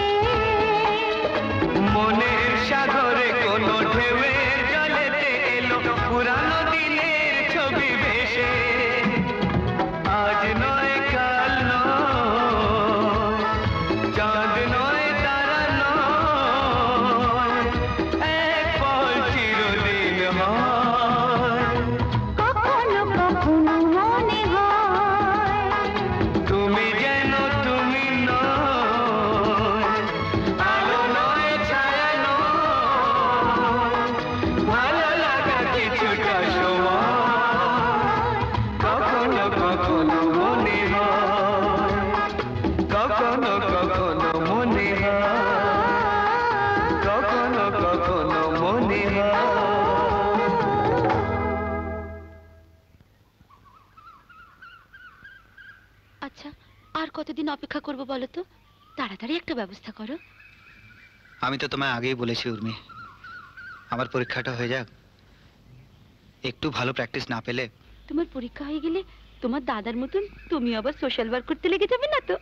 মনের সাগরে কোনো ঢেউয়ের জলেতে এলো পুরানো দিনের ছবি ভেসে। আজ নয় কাল নয়, চাঁদ নয় তারা নয়, এক পল চিরদিন হয়। কখনো কখনো মনে হয় তুমি যেন তুমি নয়, আলো নয় ছায়া নয়, ভালো লাগা কিছুটা সময়। কখনো কখনো মনে হয়, কখনো কখনো মনে হয়, কখনো কখনো মনে হয়। আচ্ছা, আর কতদিন অপেক্ষা করব বলো তো? তাড়াতাড়ি একটা ব্যবস্থা করো। আমি তো তোমায় আগেই বলেছি উর্মি, আমার পরীক্ষাটা হয়ে যাক। একটু ভালো প্র্যাকটিস না পেলে তোমার পরীক্ষা হয়ে গেলে তোমার দাদার মতন তুমি আবার সোশ্যাল ওয়ার্ক করতে লেগে যাবে না তো?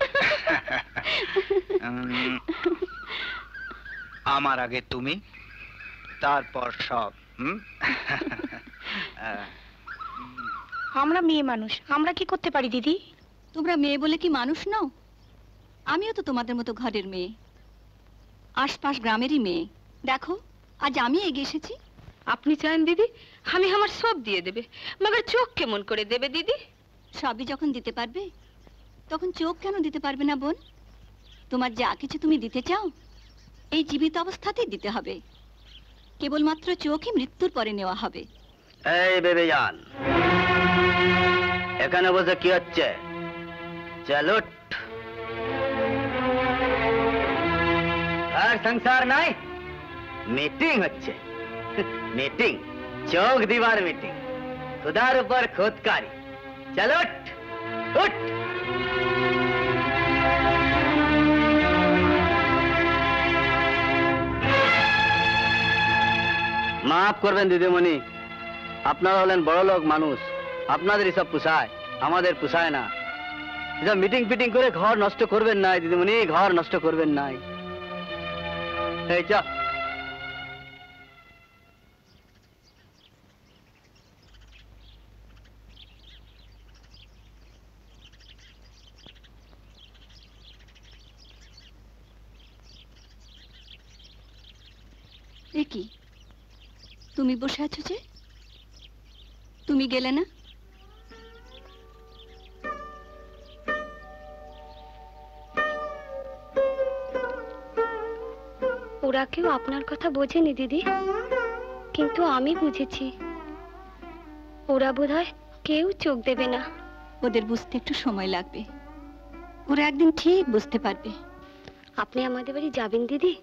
আমার আগে তুমি, তারপর সব। আমরা মেয়ে মানুষ, আমরা কি করতে পারি দিদি? তোমরা মেয়ে বলে কি মানুষ নও? আমিও তো তোমাদের মতো ঘরের মেয়ে, আশপাশ গ্রামেরই মেয়ে। দেখো, আজ আমি এগিয়ে এসেছি। আপনি চান দিদি আমি আমার সব দিয়ে দেবে, মগর চোখ কেমন করে দেবে দিদি? সবই যখন দিতে পারবে তখন চোখ কেন দিতে পারবে না বোন? তোমার যা কিছু তুমি দিতে চাও এই জীবিত অবস্থাতেই দিতে হবে। কেবলমাত্র চোখই মৃত্যুর পরে নেওয়া হবে। এই বেবি জান, এখানে বসে কি হচ্ছে? চলো, আর সংসার নাই, মিটিং হচ্ছে। মিটিং, চোখ দিবার মিটিং, খুদার উপর খুদকারি। চলো উঠ। মাফ করবেন দিদিমণি, আপনারা হলেন বড় লোক মানুষ, আপনাদের এসব পোষায়, আমাদের পোষায় না। এসব মিটিং ফিটিং করে ঘর নষ্ট করবেন নাই দিদিমণি, ঘর নষ্ট করবেন নাই। এই চল। এ কি, তুমি বসে আছো যে? তুমি গেলে না? ওরা কেউ আপনার কথা বোঝেনি দিদি, কিন্তু আমি বুঝেছি। ওরা বোধহয় কেউ চোখ দেবে না। ওদের বুঝতে একটু সময় লাগবে, ওরা একদিন ঠিক বুঝতে পারবে। আপনি আমাদের বাড়ি যাবেন দিদি?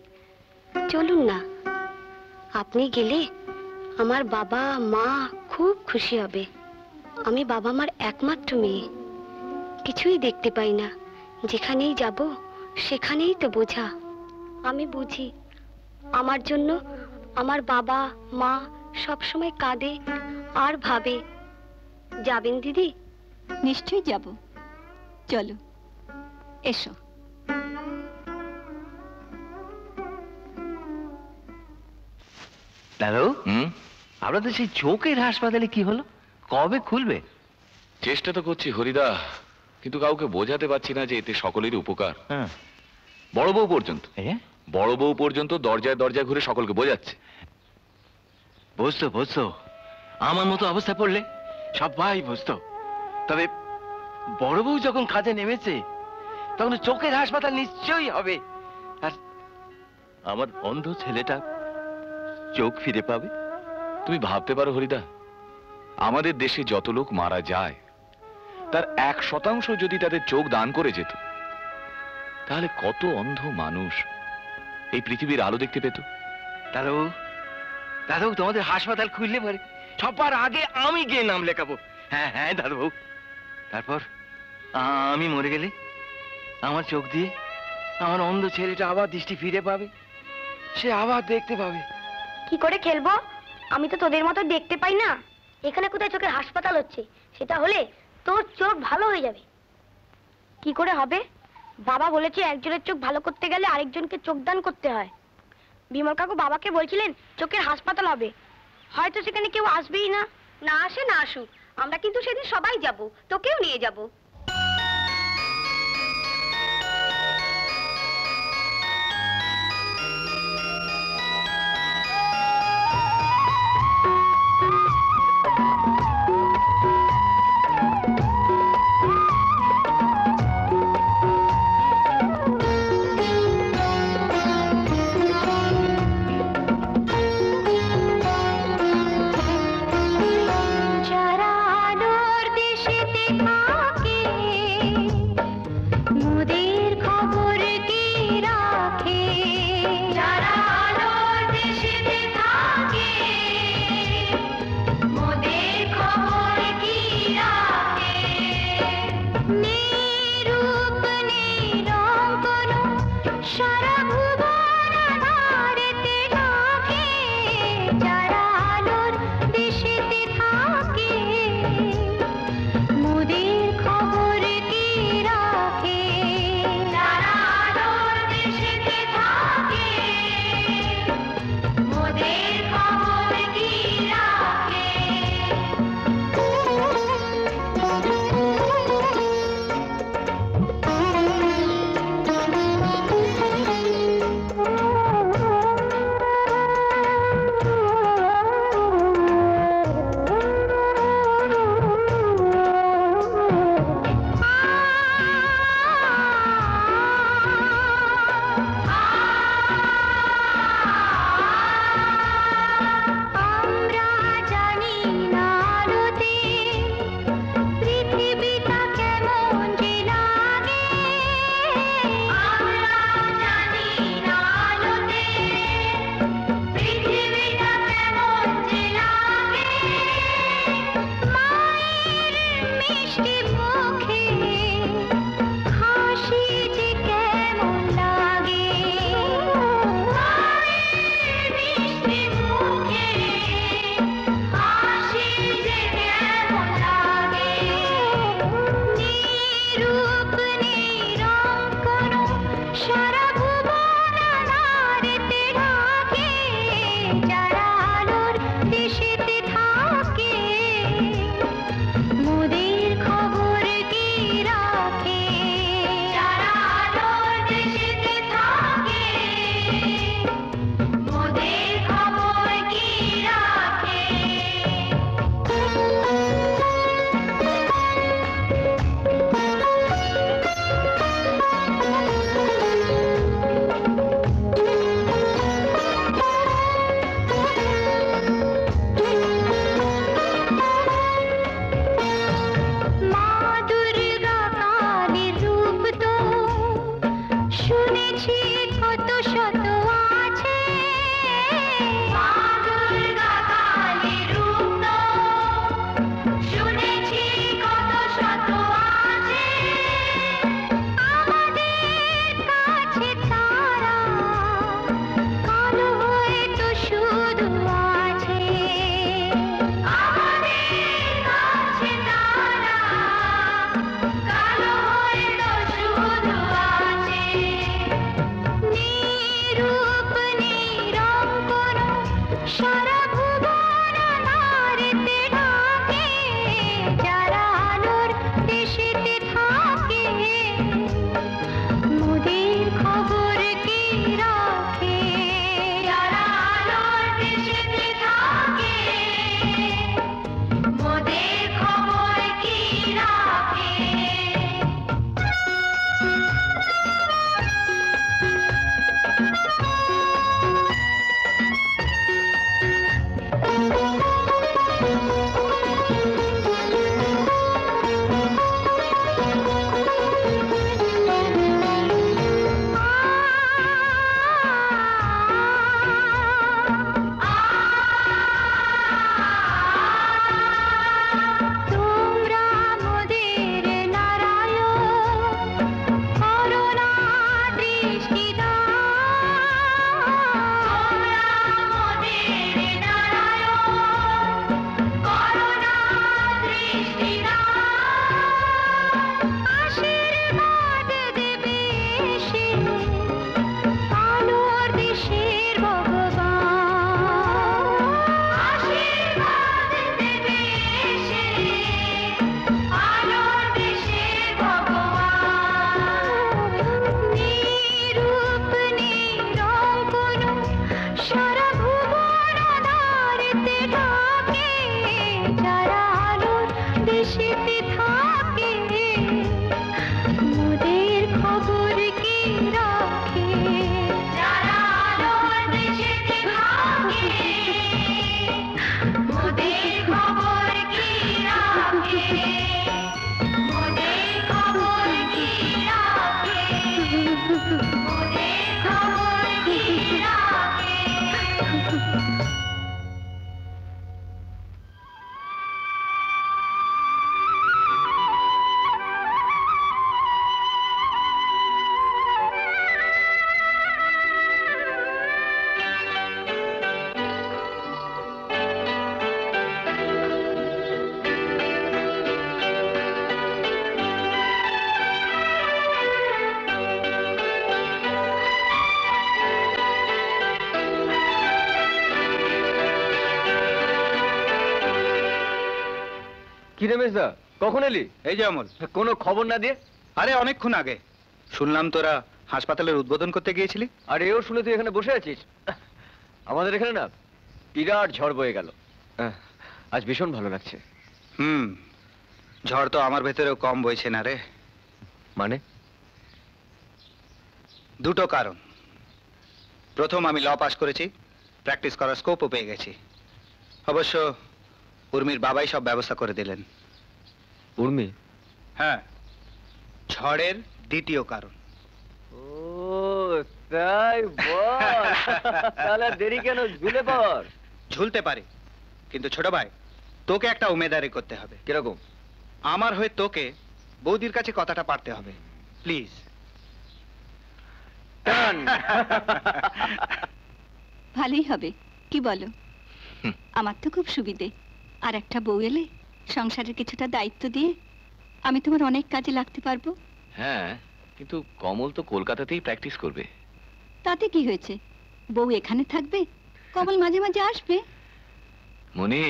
চলুন না, আপনি গেলে আমার বাবা মা খুব খুশি হবে। আমি বাবা মার একমাত্র মেয়ে, কিছুই দেখতে পাই না, যেখানেই যাব সেখানেই তো বোঝা। আমি বুঝি, আমার জন্য আমার বাবা মা সব সময় কাঁদে আর ভাবে। যাবেন দিদি? নিশ্চয়ই যাব, চলো এসো। দাদু, আপনাদের সেই চোখের হাসপাতালে কি হলো? কবে খুলবে? চেষ্টা তো করছি হরিদা, কিন্তু কাউকে বোঝাতে পারছি না যে এতে সকলেরই উপকার। বড় বউ পর্যন্ত, বড় বউ পর্যন্ত দরজায় দরজায় ঘুরে সকলকে বোঝাচ্ছে। বুঝতো বুঝতো, আমার মতো অবস্থা পড়লে সবাই বুঝতো। তবে বড় বউ যখন কাজে নেমেছে তখন চোখের হাসপাতাল নিশ্চয়ই হবে। আর আমার অন্ধ ছেলেটা চোখ ফিরে পাবে। তুমি ভাবতে পারো হরিদা, আমাদের দেশে যত লোক মারা যায় তার 1% যদি তাদের চোখ দান করে যেত, তাহলে কত অন্ধ মানুষ এই পৃথিবীর আলো দেখতে পেত। দাদু, দাদু, তোমাদের হাসপাতাল খুললে পরে সবার আগে আমি গিয়ে নাম লেখাবো। হ্যাঁ হ্যাঁ দাদু, তারপর আমি মরে গেলে আমার চোখ দিয়ে আমার অন্ধ ছেলেটা আবার দৃষ্টি ফিরে পাবে। সে আবার দেখতে পাবে। কি করে খেলবো? আমি তো তোদের মতো দেখতে পাই না। এখানে কোথায় চোখের হাসপাতাল হচ্ছে, সেটা হলে তোর চোখ ভালো হয়ে যাবে। কি করে হবে? বাবা বলেছে একজনের চোখ ভালো করতে গেলে আরেকজনকে চোখ দান করতে হয়। বিমল কাকু বাবাকে বলছিলেন চোখের হাসপাতাল হবে, হয়তো সেখানে কেউ আসবেই না। না আসে না আসুক, আমরা কিন্তু সেদিন সবাই যাব, তোকেও নিয়ে যাব। কি রমেশ দা, কখন এলি? এই যে অমল। কোনো খবর না দিয়ে? আরে অনেকক্ষণ আগে। শুনলাম তোরা হাসপাতালের উদ্বোধন করতে গিয়েছিলি। আর এও শুনে তুই এখানে বসে আছিস? আমাদের এখানে না বিরাট ঝড় বয়ে গেল। আজ ভীষণ ভালো লাগছে। ঝড় তো আমার ভেতরেও কম বইছে না রে। মানে? দুটো কারণ। প্রথম, আমি ল পাস করেছি, প্র্যাকটিস করার স্কোপও পেয়ে গেছি। অবশ্য উর্মির বাবাই সব ব্যবস্থা করে দিলেন। উর্মি? হ্যাঁ, ঝড়ের দ্বিতীয় কারণ। ও তাই বল। তাহলে দেরি কেন, ঝুলে পড়। ঝুলতে পারি, কিন্তু ছোট ভাই তোকে একটা উমেদারি করতে হবে। কিরকম? আমার হয়ে তোকে বৌদির কাছে কথাটা পারতে হবে, প্লিজ। ভালোই হবে, কি বলো? আমার তো খুব সুবিধে। আর একটা বউ এলে সংসারের কিছুটা দায়িত্ব দিয়ে আমি তোমার অনেক কাজে লাগতে পারবো। হ্যাঁ, কিন্তু কমল তো কলকাতাতেই প্র্যাকটিস করবে। তাতে কি হয়েছে? বউ এখানে থাকবে, কমল মাঝে মাঝে আসবে। মনি,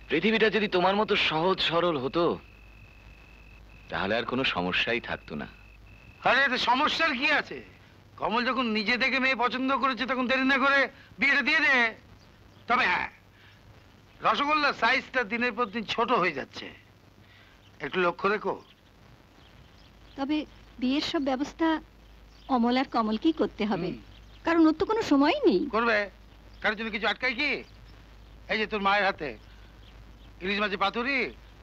পৃথিবীটা যদি তোমার মতো সহজ সরল হতো তাহলে আর কোনো সমস্যাই থাকতো না। আরে এতে সমস্যার কি আছে? কমল যখন নিজে থেকে মেয়ে পছন্দ করেছে তখন দেরি না করে বিয়েটা দিয়ে দে। তবে হ্যাঁ, রসগোল্লার সাইজটা দিনের পর দিন ছোট হয়ে যাচ্ছে, একটু লক্ষ্য রেখো। তবে বিয়ের সব ব্যবস্থা অমল আর কমলকেই করতে হবে, কারণ ওর তো কোনো সময়ই নেই। করবে? কারোর জন্য কিছু আটকায় কি? এই যে তোর মায়ের হাতে ইলিশ মাছের পাতুরি,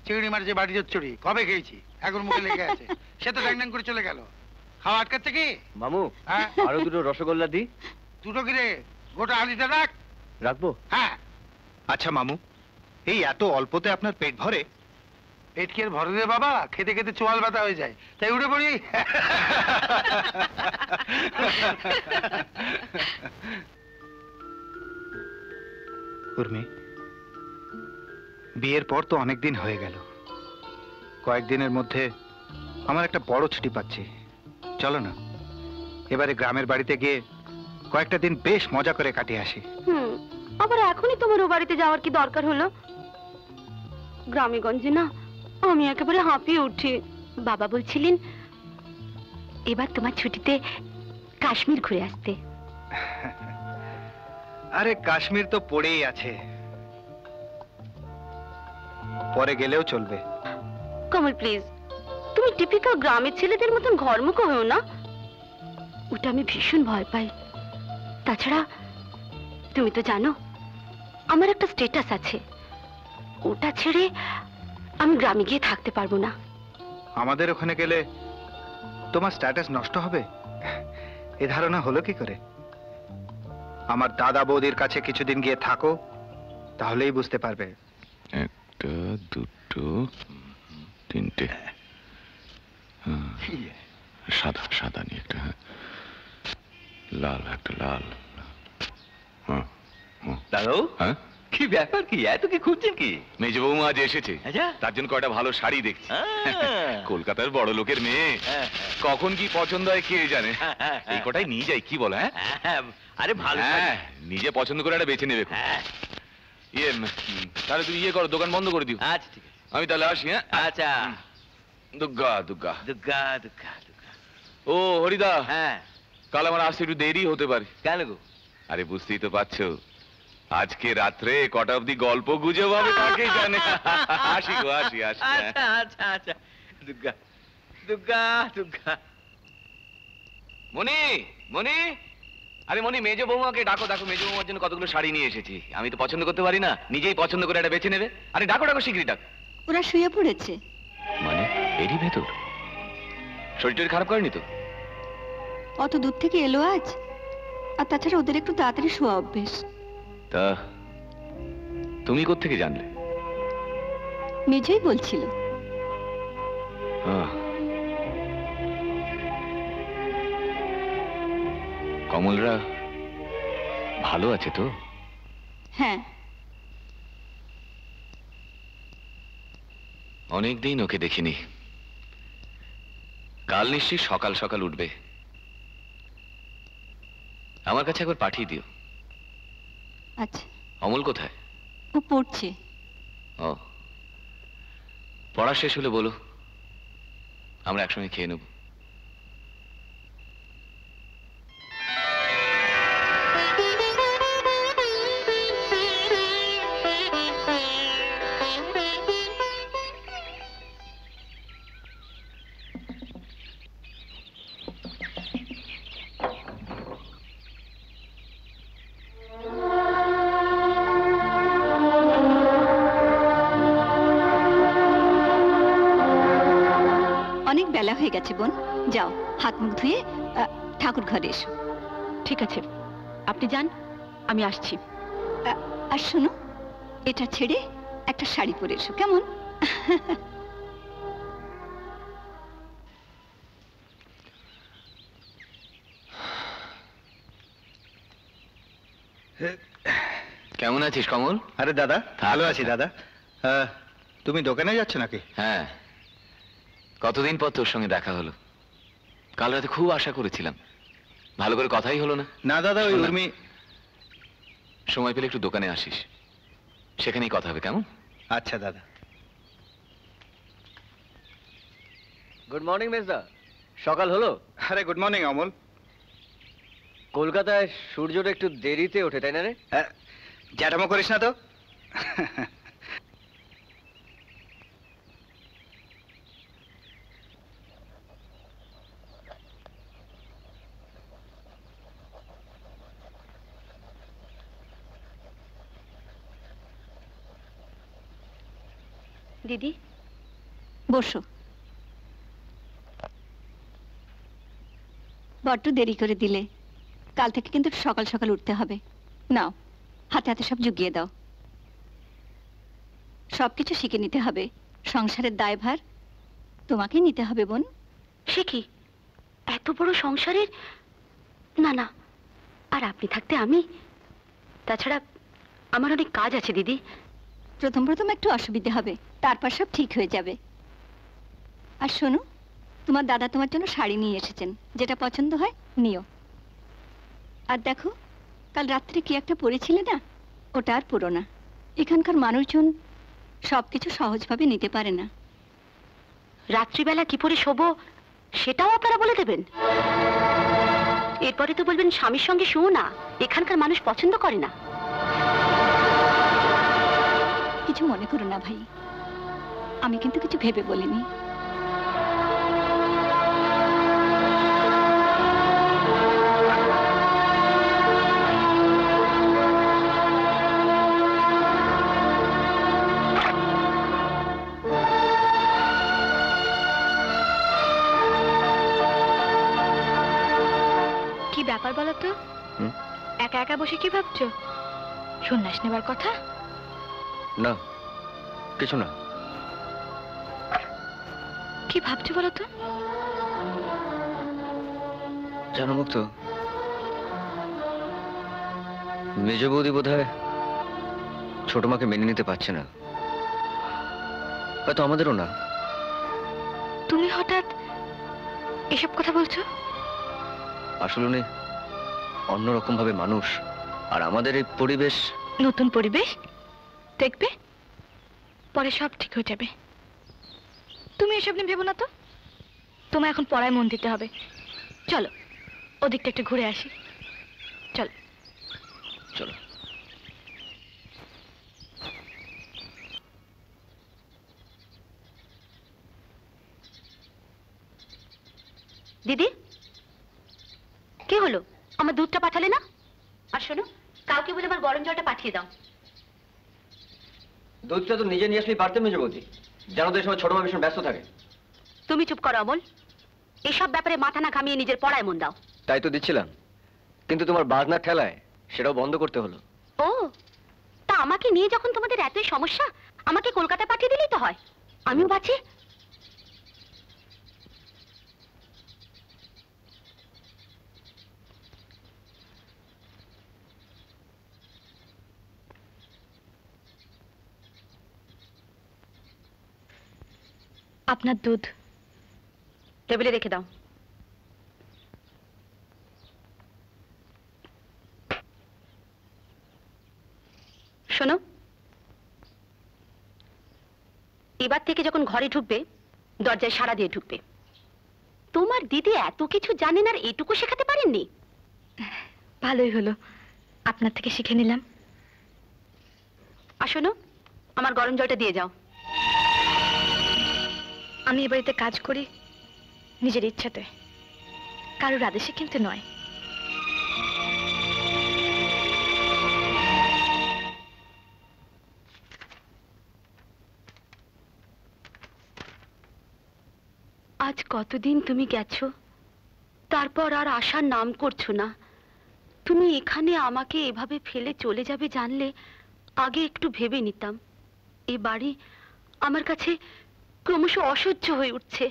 চিংড়ি মাছের বাড়ি চচ্চড়ি কবে খেয়েছি, এখন মুখে লেগে আছে। সে তো ড্যাং ড্যাং করে চলে গেল। খাওয়া আটকাচ্ছে কি? মামু, আরো দুটো রসগোল্লা দি। দুটো কিরে? গোটা হালিটা রাখ। রাখবো? হ্যাঁ। আচ্ছা মামু, এই এত অল্পতে আপনার পেট ভরে? পেট কি আর ভরে রে বাবা? খেতে খেতে চোয়াল ব্যথা হয়ে যায়, তাই উঠে পড়ি। উর্মি, বিয়ের পর তো অনেক দিন হয়ে গেল। কয়েকদিনের মধ্যে আমার একটা বড় ছুটি পাচ্ছি। চলো না এবারে গ্রামের বাড়িতে গিয়ে কয়েকটা দিন বেশ মজা করে কাটিয়ে আসি। আবার এখনই তোমার ও বাড়িতে যাওয়ার কি দরকার হলো? গ্রামে গঞ্জে না আমি একেবারে হাঁপিয়ে উঠি। বাবা বলছিলেন এবার তোমার ছুটিতে কাশ্মীর ঘুরে আসতে। আরে কাশ্মীর তো পড়েই আছে, পরে গেলেও চলবে। কমল প্লিজ, তুমি টিপিক্যাল গ্রামের ছেলেদের মতন ঘরমুখো হও না, ওটা আমি ভীষণ ভয় পাই। তাছাড়া তুমি তো জানো আমার একটা স্ট্যাটাস আছে, ওটা ছেড়ে আমি গ্রামে গিয়ে থাকতে পারবো না। আমাদের ওখানে গেলে তোমার স্ট্যাটাস নষ্ট হবে, এ ধারণা হলো কি করে? আমার দাদা বৌদির কাছে কিছুদিন গিয়ে থাকো, তাহলেই বুঝতে পারবে। একটা, দুটো, তিনটে। সাদা সাদা নিয়ে একটা, লাল একটা, লাল। দাদু, হ্যাঁ কি ব্যাপার, কি এত কি খুঁজছেন কি? মেজ বৌমা আজ এসেছে, তার জন্য কয়টা ভালো শাড়ি দেখছি। কলকাতার বড় লোকের মেয়ে, কখন কি পছন্দ হয় কে জানে। এই কটাই নিয়ে যাই, কি বলো? হ্যাঁ, আরে ভালো, হ্যাঁ, নিজে পছন্দ করে একটা বেছে নেবে। ইয়ে, তাহলে তুই ইয়ে করো, দোকান বন্ধ করে দিও। আচ্ছা ঠিক আছে, আমি তাহলে আসি। হ্যাঁ, আচ্ছা। দুর্গা দুর্গা দুর্গা দুর্গা দুর্গা। ও হরিদা, হ্যাঁ, কাল আমার আসতে একটু দেরি হতে পারে। কেন গো? আরে বুঝতেই তো পারছো, আজকে রাত্রে কটা অব্দি গল্প গুজব হবে তাকে জানে। আসি গো, আসি আসি। আচ্ছা আচ্ছা আচ্ছা। দুর্গা দুর্গা দুর্গা। মনি, মনি, আরে মনি, মেজ বৌমাকে ডাকো, ডাকো। মেজ বৌমার জন্য কতগুলো শাড়ি নিয়ে এসেছি। আমি তো পছন্দ করতে পারি না, নিজেই পছন্দ করে একটা বেছে নেবে। আরে ডাকো, ডাকো, শিগগিরই ডাক। ওরা শুয়ে পড়েছে। মানে এরই ভেতর? শরীর টরীর খারাপ করেনি তো? অত দূর থেকে এলো আজ, আর তাছাড়া ওদের একটু তাড়াতাড়ি শোয়া অভ্যেস। তা তুমি কোত্থেকে জানলে? মেজই বলছিল। কমলরা ভালো আছে তো? হ্যাঁ। অনেকদিন ওকে দেখিনি। কাল নিশ্চয়ই সকাল সকাল উঠবে। আমার কাছে একবার পাঠিয়ে দিও। আচ্ছা। অমল কোথায়? ও পড়ছে। ও, পড়া শেষ হলে বলো, আমরা একসঙ্গে খেয়ে নেব। অনেক বেলা হয়ে গেছে বোন, যাও হাত মুখ ধুয়ে ঠাকুর ঘরে এসো। ঠিক আছে, আপনি যান, আমি আসছি। আর শোনো, এটা ছেড়ে একটা শাড়ি পরে এসো, কেমন? কেমন আছিস কমল? আরে দাদা, ভালো আছি দাদা। তুমি দোকানে যাচ্ছ নাকি? হ্যাঁ, কতদিন পর তোর সঙ্গে দেখা হলো। কাল রাতে খুব আশা করেছিলাম, ভালো করে কথাই হলো না। না দাদা, ওই উর্মি। সময় পেলে একটু দোকানে আসিস, সেখানেই কথা হবে, কেমন? আচ্ছা দাদা। গুড মর্নিং মেজদা, সকাল হলো? আরে গুড মর্নিং অমল। কলকাতায় সূর্যটা একটু দেরিতে ওঠে, তাই না রে? জ্যাঠামো করিস না তো। দিদি বসো। বড্ড দেরি করে দিলে, কাল থেকে কিন্তু সকাল সকাল উঠতে হবে। নাও, হাতে হাতে সব জুগিয়ে দাও। সবকিছু শিখে নিতে হবে, সংসারের দায়ভার তোমাকেই নিতে হবে বোন। সে কি, এত বড় সংসারের? না না, আর আপনি থাকতে আমি। তাছাড়া আমার অনেক কাজ আছে দিদি। প্রথম প্রথম একটু অসুবিধে হবে, তারপর সব ঠিক হয়ে যাবে। আর শোনো, তোমার দাদা তোমার জন্য শাড়ি নিয়ে এসেছেন, যেটা পছন্দ হয় নিও। আর দেখো, কাল রাত্রে কি একটা পরেছিলে না, ওটা আর পুরো না। এখানকার মানুষজন সবকিছু সহজভাবে নিতে পারে না। রাত্রিবেলা কি পরে শোবো সেটাও আপনারা বলে দেবেন? এরপরে তো বলবেন স্বামীর সঙ্গে শুও না, এখানকার মানুষ পছন্দ করে না। কিছু মনে করো না ভাই, আমি কিন্তু কিছু ভেবে বলিনি। কি ব্যাপার বলো তো? একা একা বসে কি ভাবছো? সন্ন্যাস নেবার কথা? না, কিছু না। কি ভাবছো বলো তো? জানো মুক্ত, মেজ বৌদি বোধহয় ছোট মাকে মেনে নিতে পারছে না, হয়তো আমাদেরও না। তুমি হঠাৎ এসব কথা বলছো? আসলে উনি অন্যরকম ভাবে মানুষ, আর আমাদের এই পরিবেশ। নতুন পরিবেশ দেখবে, পরে সব ঠিক হয়ে যাবে। তুমি এসব নিয়ে ভেবো না তো। তোমায় এখন পড়ায় মন দিতে হবে। চলো ওদিকটা একটু ঘুরে আসি, চলো। চলো। দিদি, কি হলো? আমার দুধটা পাঠালে না? আর শোনো, কাউকে বলে আমার গরম জলটা পাঠিয়ে দাও। দুধটা তো নিজে নিয়ে আসলেই পারতেন মেজ বৌদি, জানো তো এই সময় ছোট মা ভীষণ ব্যস্ত থাকে। তুমি চুপ করো অমল, এসব ব্যাপারে মাথা না ঘামিয়ে নিজের পড়ায় মন দাও। তাই তো দিচ্ছিলাম, কিন্তু তোমার বাজনার ঠেলায় সেটাও বন্ধ করতে হলো। ও, তা আমাকে নিয়ে যখন তোমাদের এতই সমস্যা, আমাকে কলকাতায় পাঠিয়ে দিলেই তো হয়, আমিও বাঁচি। আপনার দুধ টেবিলে রেখে দাও। শোনো, এবার থেকে যখন ঘরে ঢুকবে দরজায় সাড়া দিয়ে ঢুকবে। তোমার দিদি এত কিছু জানেন আর এইটুকু শেখাতে পারেননি? ভালোই হলো, আপনার থেকে শিখে নিলাম। আর শোনো, আমার গরম জলটা দিয়ে যাও। আমি এ বাড়িতে কাজ করি নিজের ইচ্ছাতে, কারোর আদেশে কিন্তু নয়। আজ কতদিন তুমি গেছো, তারপর আর আসার নাম করছো না। তুমি এখানে আমাকে এভাবে ফেলে চলে যাবে জানলে আগে একটু ভেবে নিতাম। এ বাড়ি আমার কাছে ক্রমশ অসহ্য হয়ে উঠছে।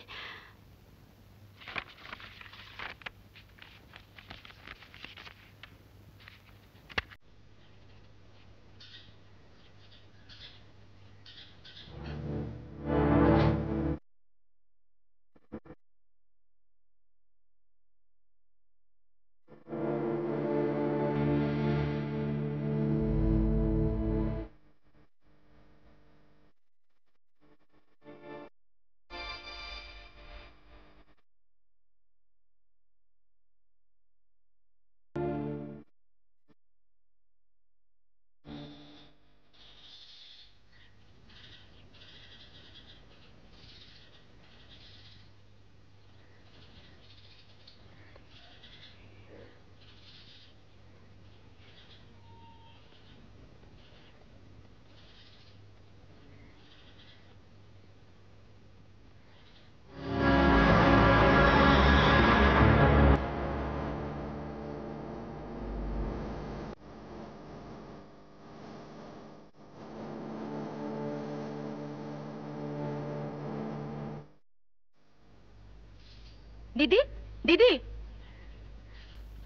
দিদি, দিদি,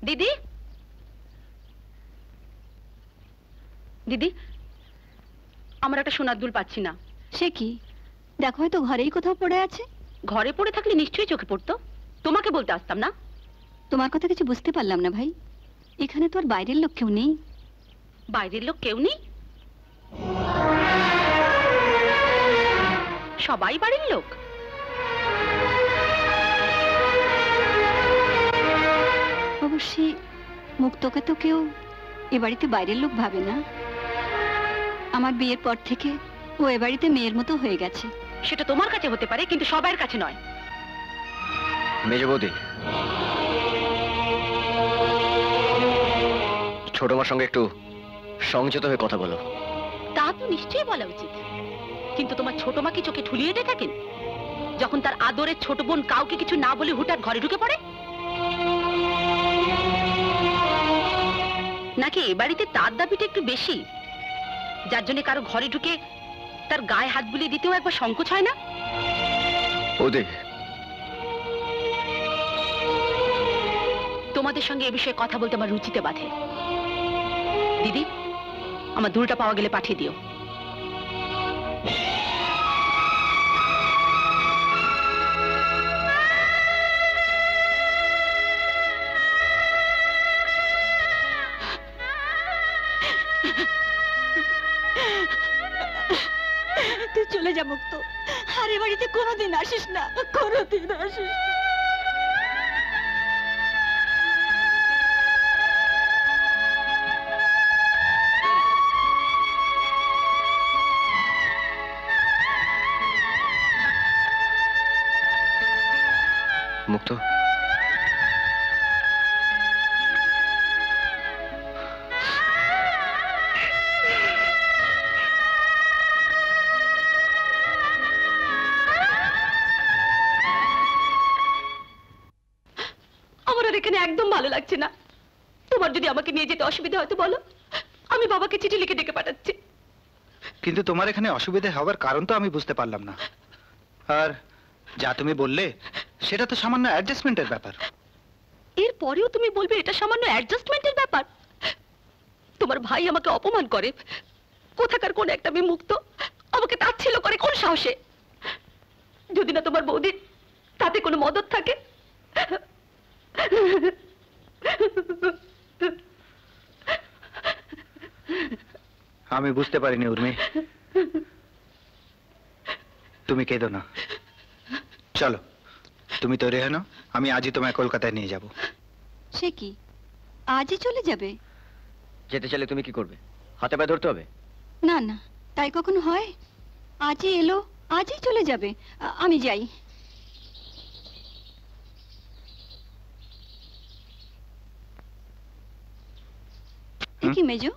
দিদি, দিদি, আমার একটা সোনার দুল পাচ্ছি না। সে কি? দেখো, হয়তো ঘরেই কোথাও পড়ে আছে। ঘরে পড়ে থাকলে নিশ্চয়ই চোখে পড়তো, তোমাকে বলতে আসতাম না। তোমার কথা কিছু বুঝতে পারলাম না ভাই। এখানে তো আর বাইরের লোক কেউ নেই। বাইরের লোক কেউ নেই? সবাই বাড়ির লোক? অবশ্যই মুক্তকে তো কেউ এ বাড়িতে বাইরের লোক ভাবে না। আমার বিয়ের পর থেকে ও এ বাড়িতে মেয়ের মতো হয়ে গেছে। সেটা তোমার কাছে হতে পারে, কিন্তু সবার কাছে নয়। মেজ বৌদি, ছোট মার সঙ্গে একটু সংযত হয়ে কথা বলো। তা তো নিশ্চয়ই বলা উচিত, কিন্তু তোমার ছোট মা কি চোখে ঠুলিয়ে দিয়ে থাকেন যখন তার আদরের ছোট বোন কাউকে কিছু না বলে হুটার ঘরে ঢুকে পড়ে? নাকি এ বাড়িতে তার দাবিটা একটু বেশি, যার জন্য কারো ঘরে ঢুকে তার গায়ে হাত বুলিয়ে দিতেও একবার সংকোচ হয় না? বৌদি, তোমাদের সঙ্গে এ বিষয়ে কথা বলতে আমার রুচিতে বাধে। দিদি, আমার দুলটা পাওয়া গেলে পাঠিয়ে দিও। তুই চলে যা মুক্ত, আর এ বাড়িতে কোনোদিন আসিস না, কোনোদিন আসিস না। মুক্ত, আমার আর এখানে একদম ভালো লাগছে না। তোমার যদি আমাকে নিয়ে যেতে অসুবিধা হয় তো বলো, আমি বাবাকে চিঠি লিখে ডেকে পাঠাচ্ছি। কিন্তু তোমার এখানে অসুবিধা হওয়ার কারণ তো আমি বুঝতে পারলাম না। আর যা তুমি বললে সেটা তো সামান্য অ্যাডজাস্টমেন্টের ব্যাপার। এর পরেও তুমি বলবে এটা সামান্য অ্যাডজাস্টমেন্টের ব্যাপার? তোমার ভাই আমাকে অপমান করে, কোথাকার কোন একটা মেয়ে মুক্ত আমাকে তাচ্ছিল্য করে কোন সাহসে? যদি না তোমার বৌদির তাতে কোনো মদত থাকে। আমি বুঝতে পারিনি উর্মি। তুমি কেঁদো না, চলো তুমি তৈরি হয়ে নাও, আমি আজই তোমায় কলকাতায় নিয়ে যাব। সে কি আজই চলে যাবে? যেতে চাইলে তুমি কি করবে? হাতে পায়ে ধরতে হবে? না না, তাই কখনো হয়? আজই এলো, আজই চলে যাবে। আমি যাই। এ কি মেজো,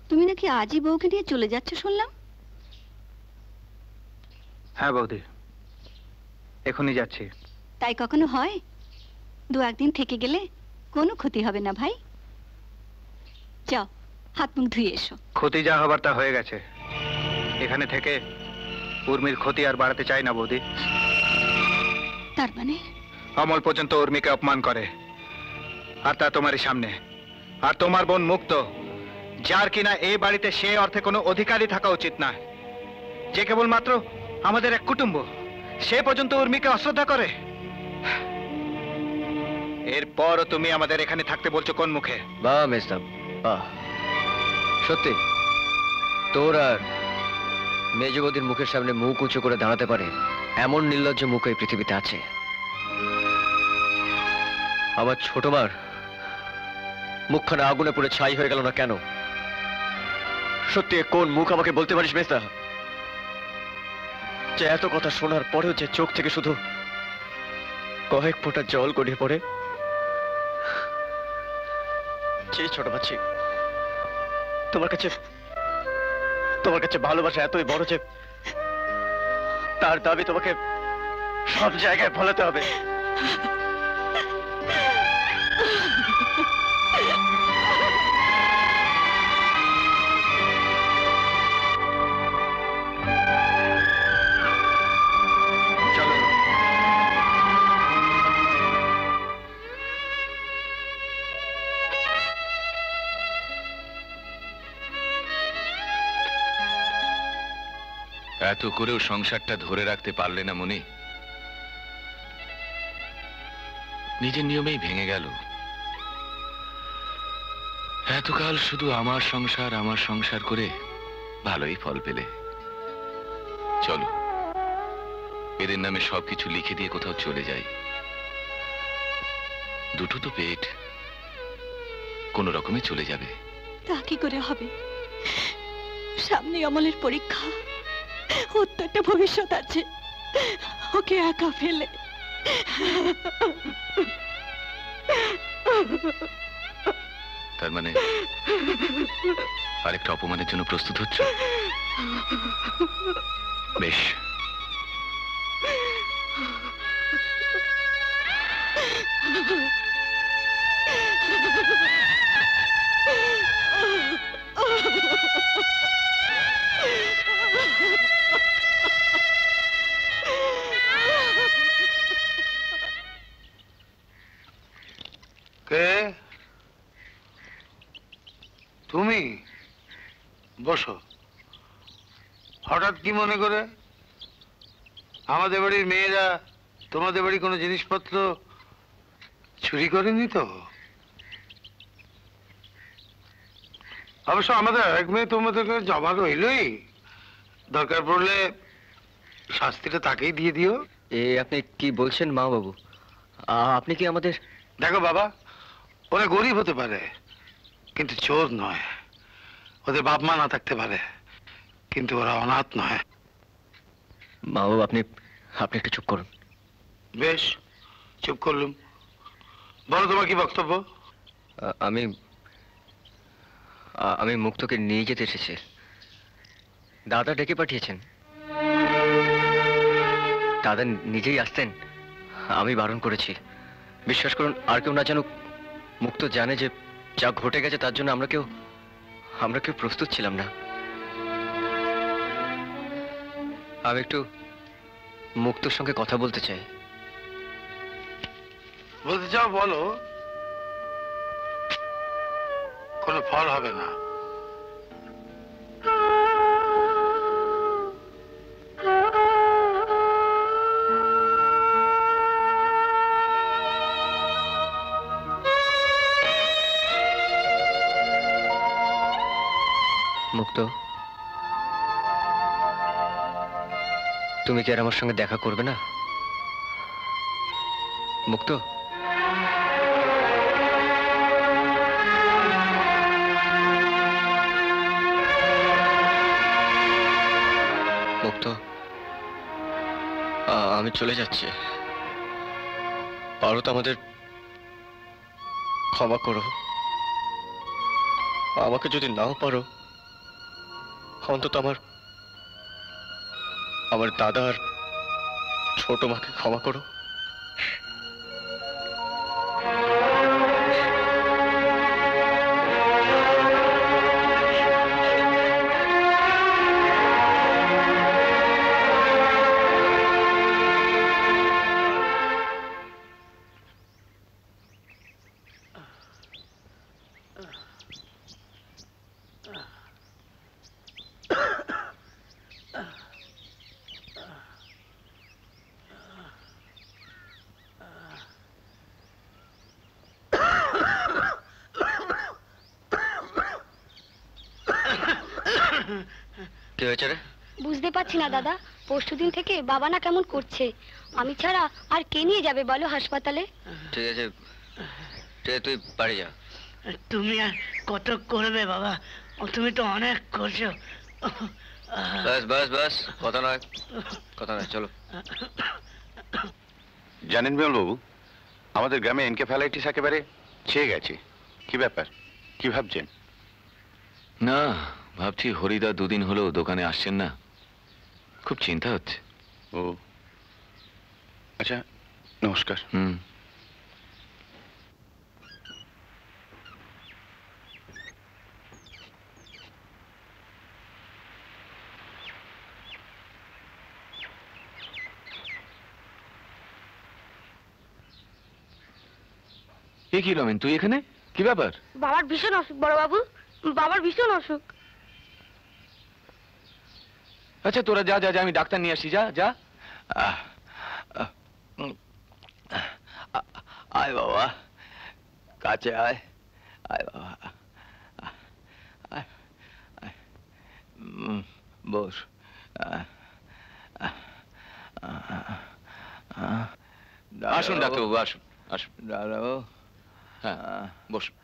তুমি নাকি আজই বউকে নিয়ে চলে যাচ্ছ শুনলাম? হ্যাঁ বৌদি, এখনই যাচ্ছি। তাই কখনো হয়? দু একদিন থেকে গেলে কোনো ক্ষতি হবে না ভাই। যাও, হাত মুখ ধুয়ে এসো। ক্ষতি যা হবার তা হয়ে গেছে, এখানে থেকে উর্মির ক্ষতি আর বাড়াতে চাই না বৌদি। তার মানে? অমল পর্যন্ত উর্মিকে অপমান করে, আর তা তোমারই সামনে। আর তোমার বোন মুক্ত, যার কিনা এই বাড়িতে সে অর্থে কোনো অধিকারই থাকা উচিত না, যে কেবলমাত্র আমাদের এক কুটুম্ব, সে পর্যন্ত উর্মিকে অশ্রদ্ধা করে। এরপরও তুমি আমাদের এখানে থাকতে বলছো কোন মুখে? বাহ মেজদাব, বাহ। সত্যি তোর আর মেজবদির মুখের সামনে মুখ উঁচু করে দাঁড়াতে পারে এমন নির্লজ্জ মুখ এই পৃথিবীতে আছে? আমার ছোট মার মুখখানা আগুনে পুড়ে ছাই হয়ে গেল না কেন? সত্যি কোন মুখ আমাকে বলতে পারিস মেজদা? যে এত কথা শোনার পরেও যে চোখ থেকে শুধু কয়েক ফোঁটা জল গড়িয়ে পড়ে। ছোট বাচ্চি, তোমার কাছে ভালোবাসা এতই বড় যে তার দাবি তোমাকে সব জায়গায় ফলাতে হবে। এত করেও সংসারটা ধরে রাখতে পারলে না মনি? নিজের নিয়মেই ভেঙে গেল। এতকাল শুধু আমার সংসার করে ভালোই ফল পেলে। চলো এদের নামে সবকিছু লিখে দিয়ে কোথাও চলে যাই। দুটো তো পেট কোন রকমে চলে যাবে। তা কি করে হবে? সামনে অমলের পরীক্ষা, ওর তো একটা ভবিষ্যৎ আছে। ওকে একা ফেলে তার মানে আরেকটা অপমানের জন্য প্রস্তুত হচ্ছ? বেশ, কে তুমি? বসো। হঠাৎ কি মনে করে? আমাদের বাড়ির মেয়েরা তোমাদের বাড়ি কোনো জিনিসপত্র চুরি করেনি তো? অবশ্য আমাদের এক মেয়ে তোমাদের কাছে জমা রইলই, দরকার পড়লে শাস্তিটা তাকেই দিয়ে দিও। আপনি কি বলছেন মা বাবু? আপনি কি আমাদের... দেখো বাবা, ওরা গরিব হতে পারে কিন্তু চোর নয়। ওদের বাপ মা না থাকতে পারে কিন্তু ওরা অনাথ নয়। মা বাবু আপনি একটু চুপ করুন। বেশ, চুপ করলুম। বলো তোমার কি বক্তব্য? আমি মুক্তকে নিয়ে যেতে এসেছি। দাদা ডেকে পাঠিয়েছেন। দাদা নিজেই আসতেন, আমি বারণ করেছি। বিশ্বাস করুন, আর কেউ না জানুক। মুক্ত জানে যে যা ঘটে গেছে তার জন্য আমরা কেউ প্রস্তুত ছিলাম না। আমি একটু মুক্তর সঙ্গে কথা বলতে চাই। বলতে চাও বলো, কোনো ফল হবে না। মুক্ত, তুমি কি আর আমার সঙ্গে দেখা করবে না? মুক্ত, মুক্ত, আমি চলে যাচ্ছি। পারো তো আমাদের ক্ষমা করো। আমাকে যদি নাও পারো, অন্তত আমার দাদা আর ছোট মাকে ক্ষমা করো। কি হয়েছে রে? বুঝতে পারছি না দাদা, পরশুদিন থেকে বাবা না কেমন করছে। আমি ছাড়া আর কে নিয়ে যাবে বলো হাসপাতালে? ঠিক আছে, তুই বাড়ি যা। তুমি আর কত করবে বাবা? তুমি তো অনেক করছো। বাস বাস বাস, কথা নয়, চলো। জানেন বিমল বাবু, আমাদের গ্রামে এনকেফ্যালাইটিস একেবারে ছেয়ে গেছে। কি ব্যাপার, কি ভাবছেন? না, ভাবছি হরিদা দুদিন হলো দোকানে আসছেন না, খুব চিন্তা হচ্ছে। ও আচ্ছা, নমস্কার। এ কি রমেন, তুই এখানে? কি ব্যাপার? বাবার ভীষণ অসুখ বড় বাবু, বাবার ভীষণ অসুখ। আচ্ছা তোরা যা যা যা, আমি ডাক্তার নিয়ে আসি, যা যা। আয় বাবা, কাছে আয়, আয় বাবা, বস। আসুন ডাক্তারবাবু, আসুন আসুন। দাঁড়াও, হ্যাঁ বসুন।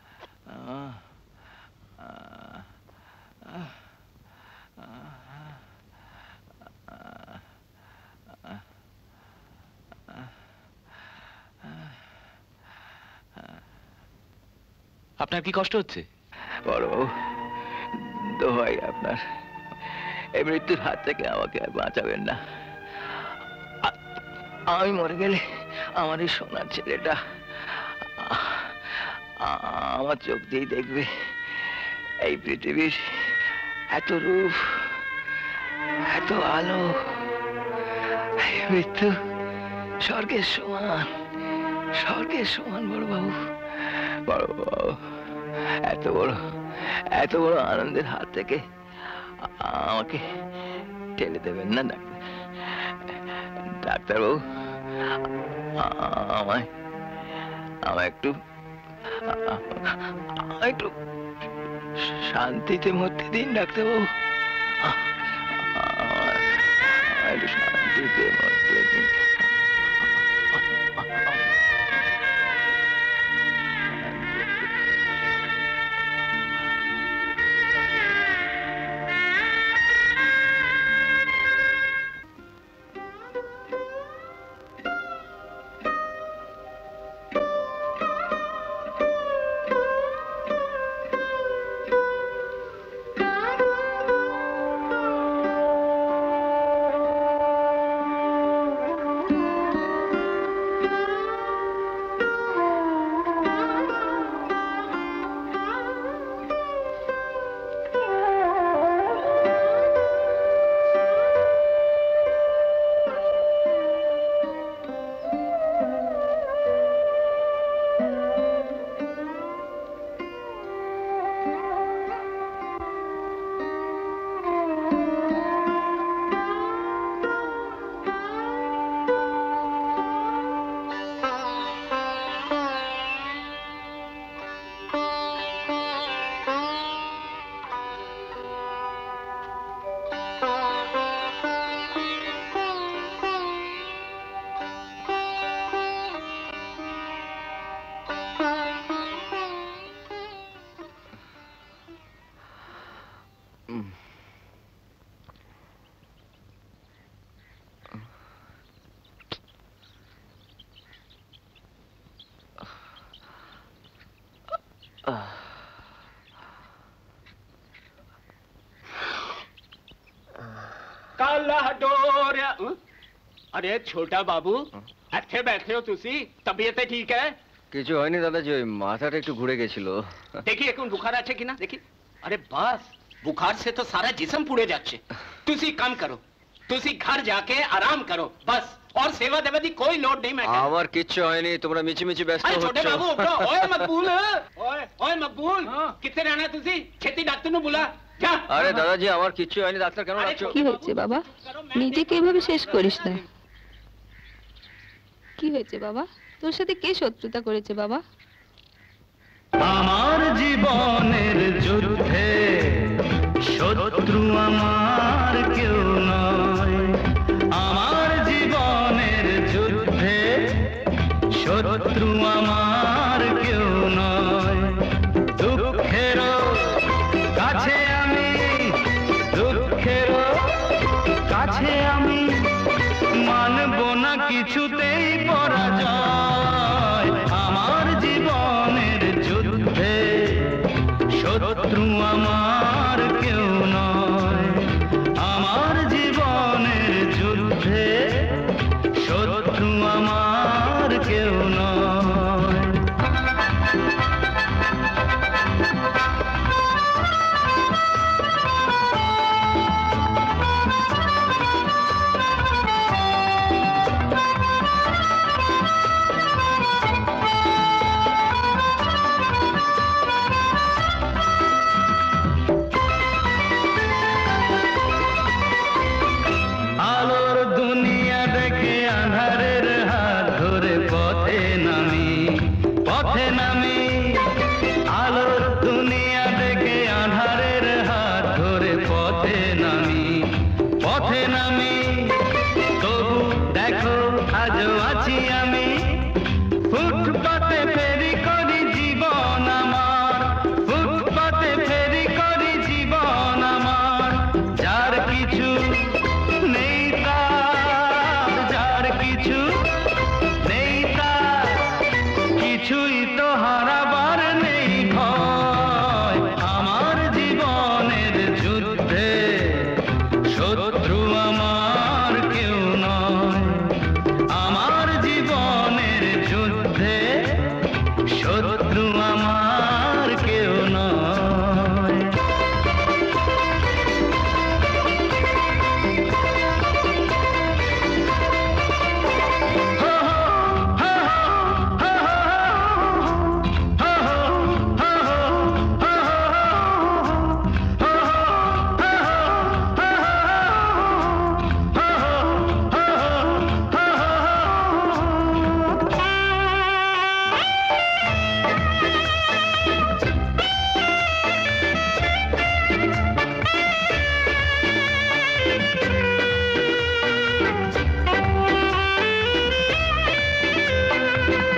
আপনার কি কষ্ট হচ্ছে? বড়বাবু, দোহাই আপনার, এই মৃত্যুর হাত থেকে আমাকে আর বাঁচাবেন না। আমি মরে গেলে আমার এই সোনার ছেলেটা আমার চোখ দিয়ে দেখবে এই পৃথিবীর এত রূপ, এত আলো। মৃত্যু স্বর্গের সমান, স্বর্গের সমান। বড়বাবু, বড়বাবু, এত বড় আনন্দের হাত থেকে আমাকে ঠেলে দেবেন না ডাক্তারবাবু। আমায় একটু শান্তিতে মরতে দিন ডাক্তারবাবু, একটু শান্তিতে মরতে দিন। काला डोरिया अरे छोटा बाबू अच्छे बैठे हो तुसी तबीयत ठीक है কিছু হয়নি দাদাজি, ওই মাথাটা একটু ঘুরে গেছিল। देखिए कौन बुखार আছে কিনা देखिए अरे बस बुखार से तो सारा जिस्म पुड़े जाच्छे तुसी काम करो तुसी घर जाके आराम करो बस और सेवा देवा दी कोई लोड नहीं मैं আমার কিচ্ছু হয়নি, তোমরা মিছিমিছি ব্যস্ত अरे छोटे হচ্ছ। बाबू उठो ओए मकबूल ओए ओए मकबूल कितने रहना तुसी छेती डॉक्टर नु बुला जा আরে দাদাজি আমার কিচ্ছু হয়নি, ডাক্তার কেন ডাকছো? কি হচ্ছে বাবা? নিজেকে এভাবে শেষ করিস না। কি হয়েছে বাবা? তোর সাথে কে শত্রুতা করেছে বাবা? আমার জীবনের যুদ্ধে শত্রু আমার কেউ নয়, আমার জীবনের যুদ্ধে শত্রু আমার কেউ নয়। দুঃখের কাছে আমি, দুঃখের কাছে আমি মানব না কিছুতেই পরাজয়। আমার জীবনের যুদ্ধে শত্রু আমার কেউ নয়, আমার জীবনের যুদ্ধে শত্রু আমার কেউ নয়। আলোর দুনিয়া দেখে আঁধারের হাত ধরে পথে নামি, পথে নামি। আলোর দুনিয়া দেখে আঁধারের হাত ধরে পথে নামি, পথে নামি। তবু দেখো আজও আছি আমি, ফুটপাতে ফেরি করি জীবন আমার, ফুটপাতে ফেরি করি জীবন আমার। যার কিছু নেই তার, যার কিছু নেই তার, কিছুই তো হারাবার নেই ভয়। আমার জীবনের যুদ্ধে শত্রু আমার কেউ নয়, আমার জীবনের যুদ্ধে শত্রু আমার কেউ নয়।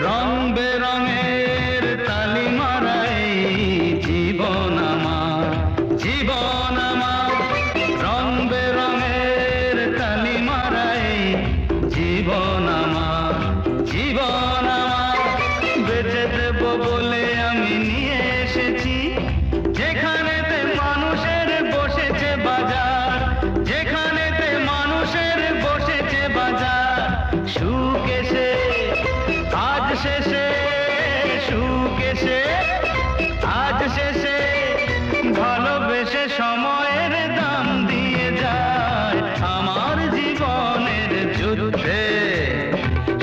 রং বেরঙের তালি মারাই জীবন আমার, জীবন আমার। রং বেরঙের তালি মারাই জীবন আমার, জীবন আমার। বেঁচে দেব বলে আমি নিয়ে এসেছি যেখানেতে মানুষের বসেছে বাজার, যেখানেতে মানুষের বসেছে বাজার। সুখ এসে আজ শেষে, সুখ এসে আজ শেষে, ভালোবেসে সময়ের দাম দিয়ে যায়। আমার জীবনের যুদ্ধে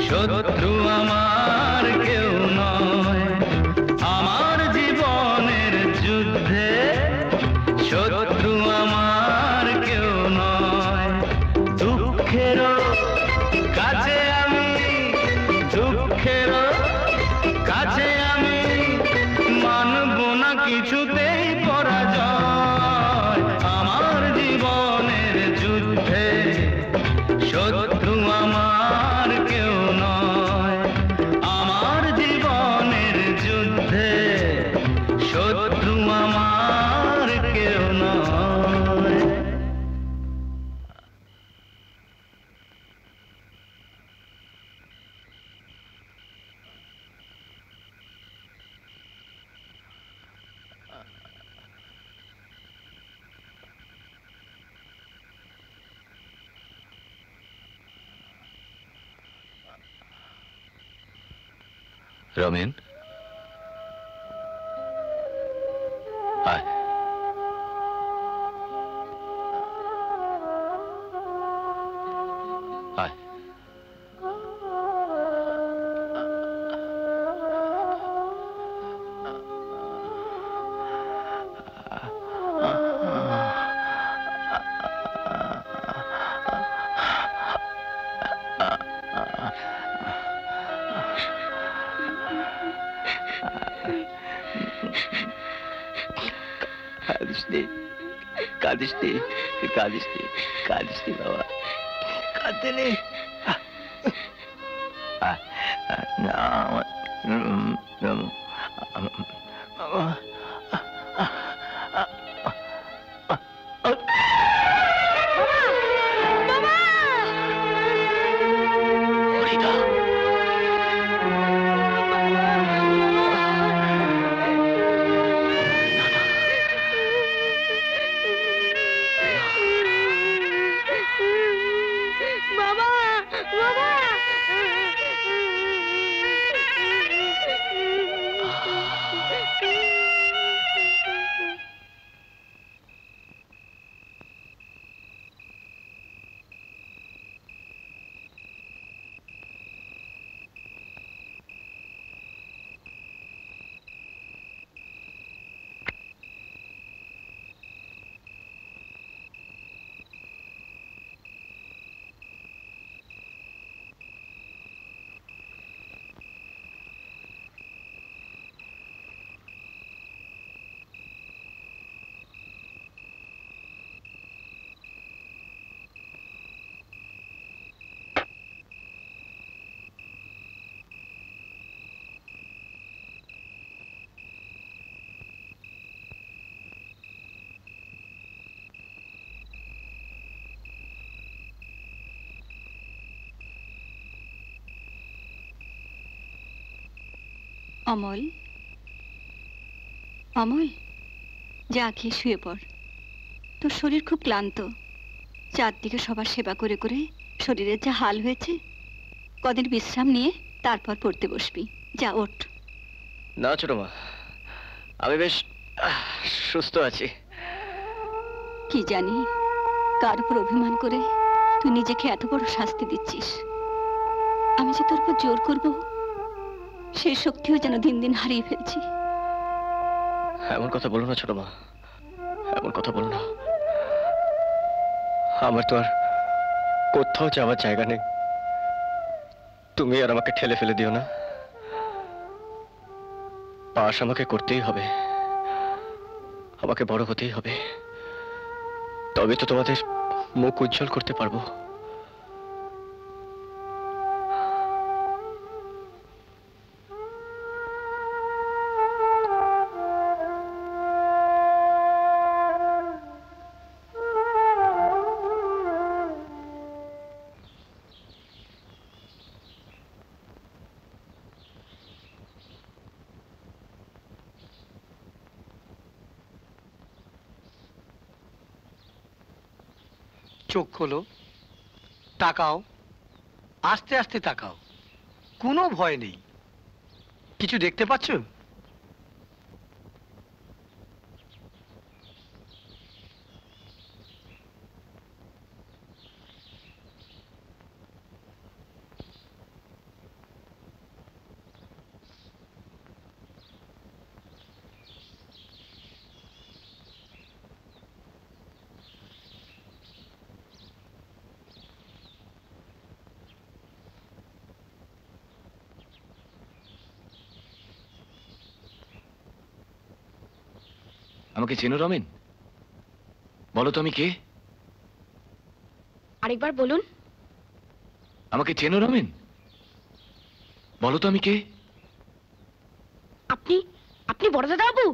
শত্রু আমার কেউ নয়, আমার জীবনের যুদ্ধে শত্রু আমার কেউ নয়। দুঃখের কাছে আমি, দুঃখের কাছে আমি মানব না কিছুতেই পরাজয়। আমার জীবনের যুদ্ধে শত্রু আমার কেউ নয়, আমার জীবনের যুদ্ধে শত্রু আমার কেউ নয়। রমেন, আয়। আয়। কাঁদিস নি, কাঁদিস নি, কাঁদিস নি বাবা, কাঁদতে নেই। না অমল, অমল, যা খেয়ে শুয়ে পড়। তোর শরীর খুব ক্লান্ত, চারদিকে সবার সেবা করে করে শরীরের যা হাল হয়েছে, কদিন বিশ্রাম নিয়ে তারপর পড়তে বসবি। যা, ওঠ। না ছোট মা, আমি বেশ সুস্থ আছি। কি জানি কার উপর অভিমান করে তুই নিজেকে এত বড় শাস্তি দিচ্ছিস। আমি যে তোর উপর জোর করবো সেই শক্তিও যেন দিন দিন হারিয়ে ফেলছি। এমন কথা বলো না ছোট মা, এমন কথা বলো না। আমার তো আর কোথাও যাওয়ার জায়গা নেই, তুমি আর আমাকে ঠেলে ফেলে দিও না। পাশ আমাকে করতেই হবে, আমাকে বড় হতেই হবে, তবে তো তোমাদের মুখ উজ্জ্বল করতে পারবো। চোখ খোলো, তাকাও, আস্তে আস্তে তাকাও, কোনো ভয় নেই। কিছু দেখতে পাচ্ছ? আমাকে চেনো রমেন? বলো তো আমি কে? আরেকবার বলুন। আমাকে চেনো রমেন? বলো তো আমি কে? আপনি আপনি বড়দাদা বাবু?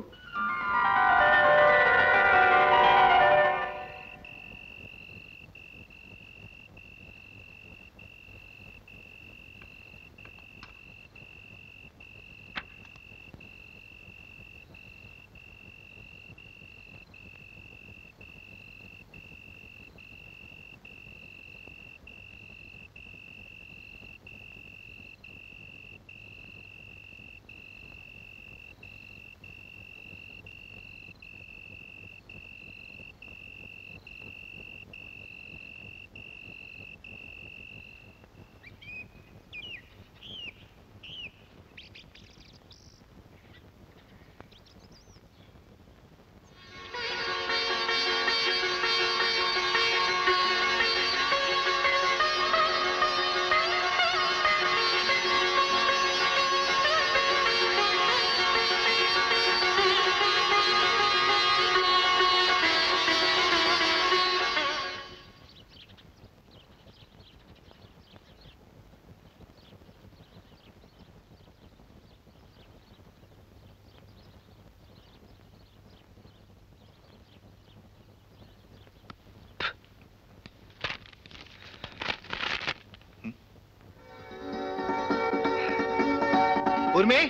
উর্মি,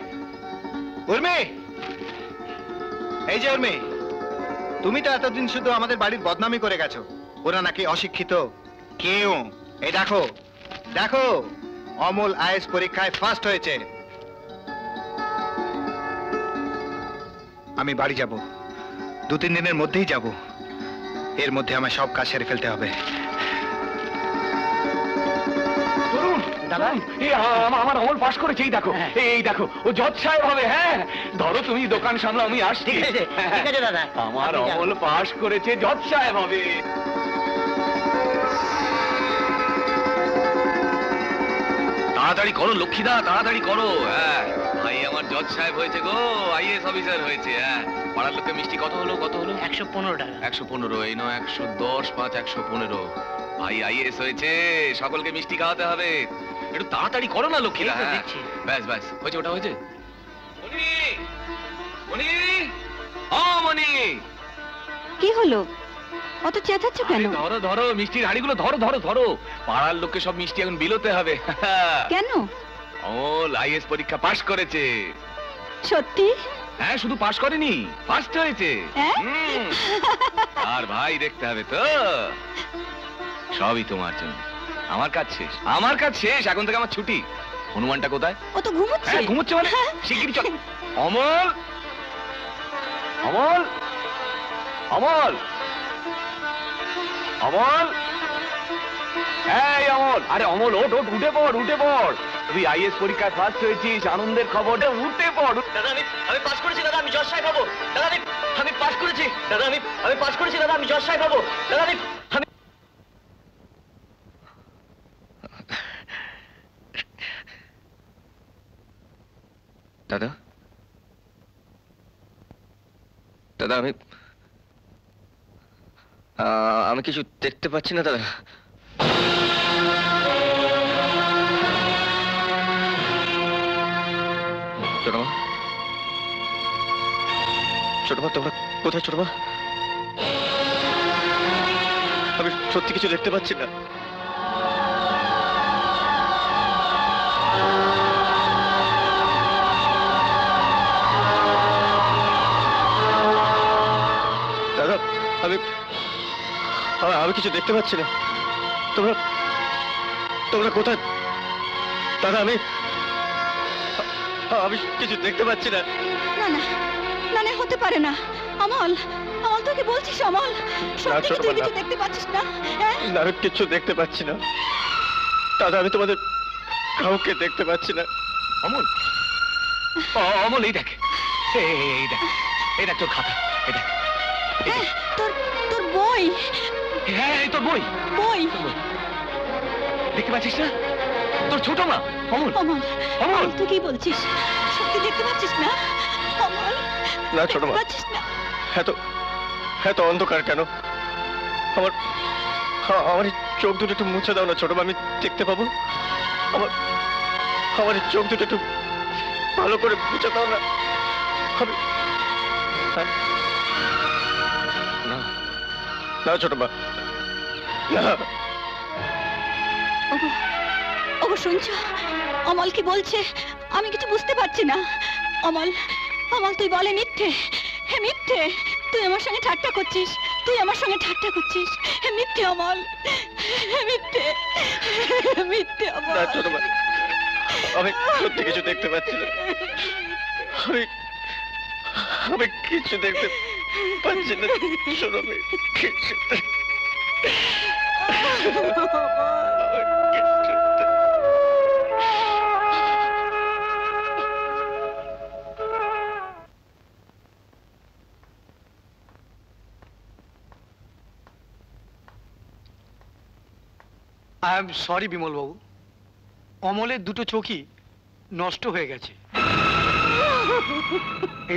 উর্মি, এই যে উর্মি, তুমি তো এতদিন শুধু আমাদের বাড়ির বদনামি করে গেছো, ওরা নাকি অশিক্ষিত। কেউ? এই দেখো, দেখো, অমল আইএস পরীক্ষায় ফার্স্ট হয়েছে। আমি বাড়ি যাব, 2-3 দিনের মধ্যেই যাব। এর মধ্যে আমার সব কাজ সেরে ফেলতে হবে। আমার অমল পাস করেছে, এই দেখো, এই দেখো, ও জজ সাহেব হবে। হ্যাঁ, ধরো তুমি দোকান সামলাও, আমি আসছি। ঠিক আছে দাদা, আমার অমল পাস করেছে, জজ সাহেব হবে। তাড়াতাড়ি করো লক্ষ্মীদা, তাড়াতাড়ি করো। হ্যাঁ, ভাই আমার জজ সাহেব হয়েছে গো, আইএস অফিসার হয়েছে। হ্যাঁ, পাড়ার লোকে মিষ্টি কত হলো, কত হলো? 115 টাকা। 115, এই নয় 110, 5, 115। ভাই আইএস হয়েছে, সকলকে মিষ্টি খাওয়াতে হবে। একটু তাড়াতাড়ি করো না লক্ষ্মীদা। হ্যাঁ, ব্যাস ব্যাস, হয়েছে, ওটা হয়েছে। মনি, মনি, ও মনি, কি হলো? অত চেঁচাচ্ছ কেন? ধরো ধরো মিষ্টির হাঁড়িগুলো, ধরো ধরো ধরো। পাড়ার লোককে সব মিষ্টি এখন বিলোতে হবে। কেন? অমল আইএস পরীক্ষা পাশ করেছে। সত্যি? হ্যাঁ, শুধু পাশ করেনি, ফার্স্ট হয়েছে। হ্যাঁ? আর ভাই দেখতে হবে তো, সবই তোমার জন্য। আমার কাজ শেষ, আমার কাজ শেষ, এখন থেকে আমার ছুটি। হনুমানটা কোথায়? ও তো ঘুমোচ্ছে। হ্যাঁ, ঘুমোচ্ছে মানে? শিগগিরই চল। অমল, অমল, অমল, অমল, এই অমল, আরে অমল ওঠ, ওঠ, উঠে পড়, উঠে পড়। তুই আইএস পরীক্ষায় ফার্স্ট হয়েছিস, আনন্দের খবর। উঠে পড়। দাদা আমি পাস করেছি দাদা, আমি জজ সাহেব হবো। দাদা আমি পাস করেছি দাদা, আমি পাস করেছি দাদা, আমি জজ সাহেব হবো। দাদা আমি দাদা, দাদা আমি কিছু দেখতে পাচ্ছি না দাদা। ছোটমা, ছোটমা, তোমরা কোথায়? ছোটমা, আমি সত্যি কিছু দেখতে পাচ্ছি না। দাদা, আমি কিছু দেখতে পাচ্ছি না। তোমরা কোথায়? দাদা আমি কিছু দেখতে পাচ্ছি না। না না না না, হতে পারে না। অমল, অমল, তোকে বলছিস অমল, সত্যি কি তুই কিছু দেখতে পাচ্ছিস না? হ্যাঁ, না, আমি কিছু দেখতে পাচ্ছি না দাদা, আমি তোমাদের কাউকে দেখতে পাচ্ছি না। অমল, অমল, এই দেখ, এই দেখ, এই দেখ তোর খাতা, এই দেখ। হ্যাঁ, তোর বই। হ্যাঁ, এই তোর বই। বই দেখতে পাচ্ছিস না? তোর ছোট মা। অমল, অমল, অমল, তুই কি বলছিস? সত্যি দেখতে পাচ্ছিস না? অমল, না ছোট মা, পাচ্ছিস না? এত অন্ধকার কেন? আমার চোখ দুটো একটু মুছে দাও না ছোট মা, আমি দেখতে পাবো। আমার চোখ দুটো একটু ভালো করে মুছে দাও না। না ছোট মা, না। ওগো শুনছো? অমল কি বলছে? আমি কিছু বুঝতে পারছি না। অমল, অমল, তুই বলে মিথ্যে। হে মিথ্যে, তুই আমার সঙ্গে ঠাট্টা করছিস, তুই আমার সঙ্গে ঠাট্টা করছিস। হে মিথ্যে অমল, হে মিথ্যে, মিথ্যে অমল। না ছোট মা, আমি সত্যি কিছু দেখতে পাচ্ছি না। আমি কিছু দেখতে পাচ্ছি না। শোনো, আমি কিছু আই এম সরি বিমল বাবু, অমলের দুটো চোখই নষ্ট হয়ে গেছে।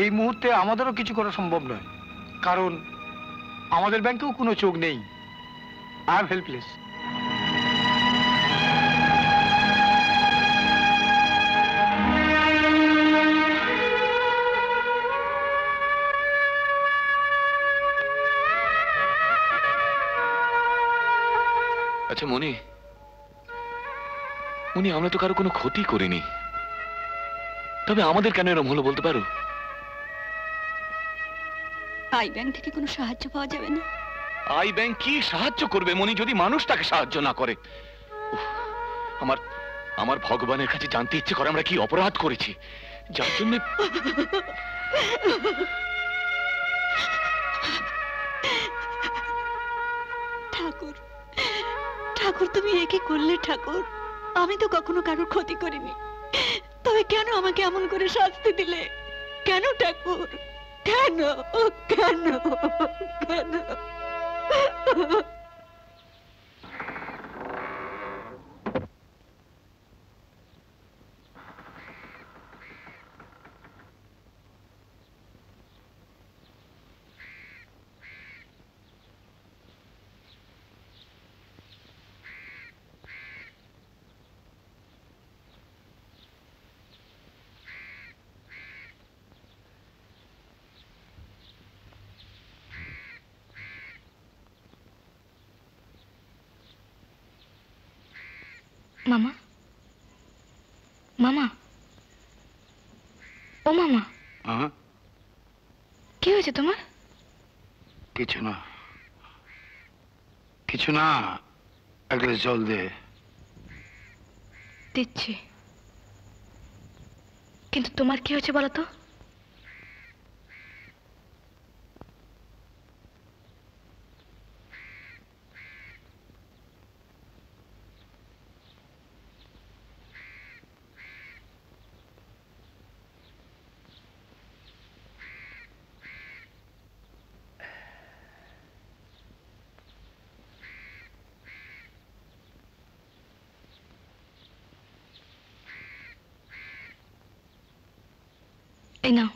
এই মুহূর্তে আমাদেরও কিছু করা সম্ভব নয়, কারণ আমাদের ব্যাংকেও কোনো চোখ নেই। I am helpless. আচ্ছা মনি, আমরা তো কারো কোনো ক্ষতি করিনি। তবে আমাদের কেন এরকম হলো বলতে পারো? আই ব্যাংক থেকে কোনো সাহায্য পাওয়া যাবে না? আই ব্যাংক কি সাহায্য করবে মনি, যদি মানুষ তাকে সাহায্য না করে? উফ, আমার আমার ভগবানের কাছে জানতে ইচ্ছে করে আমরা কি অপরাধ করেছি যার জন্য। ঠাকুর, ঠাকুর তুমি এ কি করলে ঠাকুর? আমি তো কখনো কারোর ক্ষতি করিনি, তবে কেন আমাকে এমন করে শাস্তি দিলে? কেন ঠাকুর, কেন কেন কেন? মামা, মামা, ও মামা, কি হয়েছে তোমার? কিছু না, কিছু না, এক গ্লাস জল দে। দিচ্ছি, কিন্তু তোমার কি হয়েছে বলো তো? এই নাও।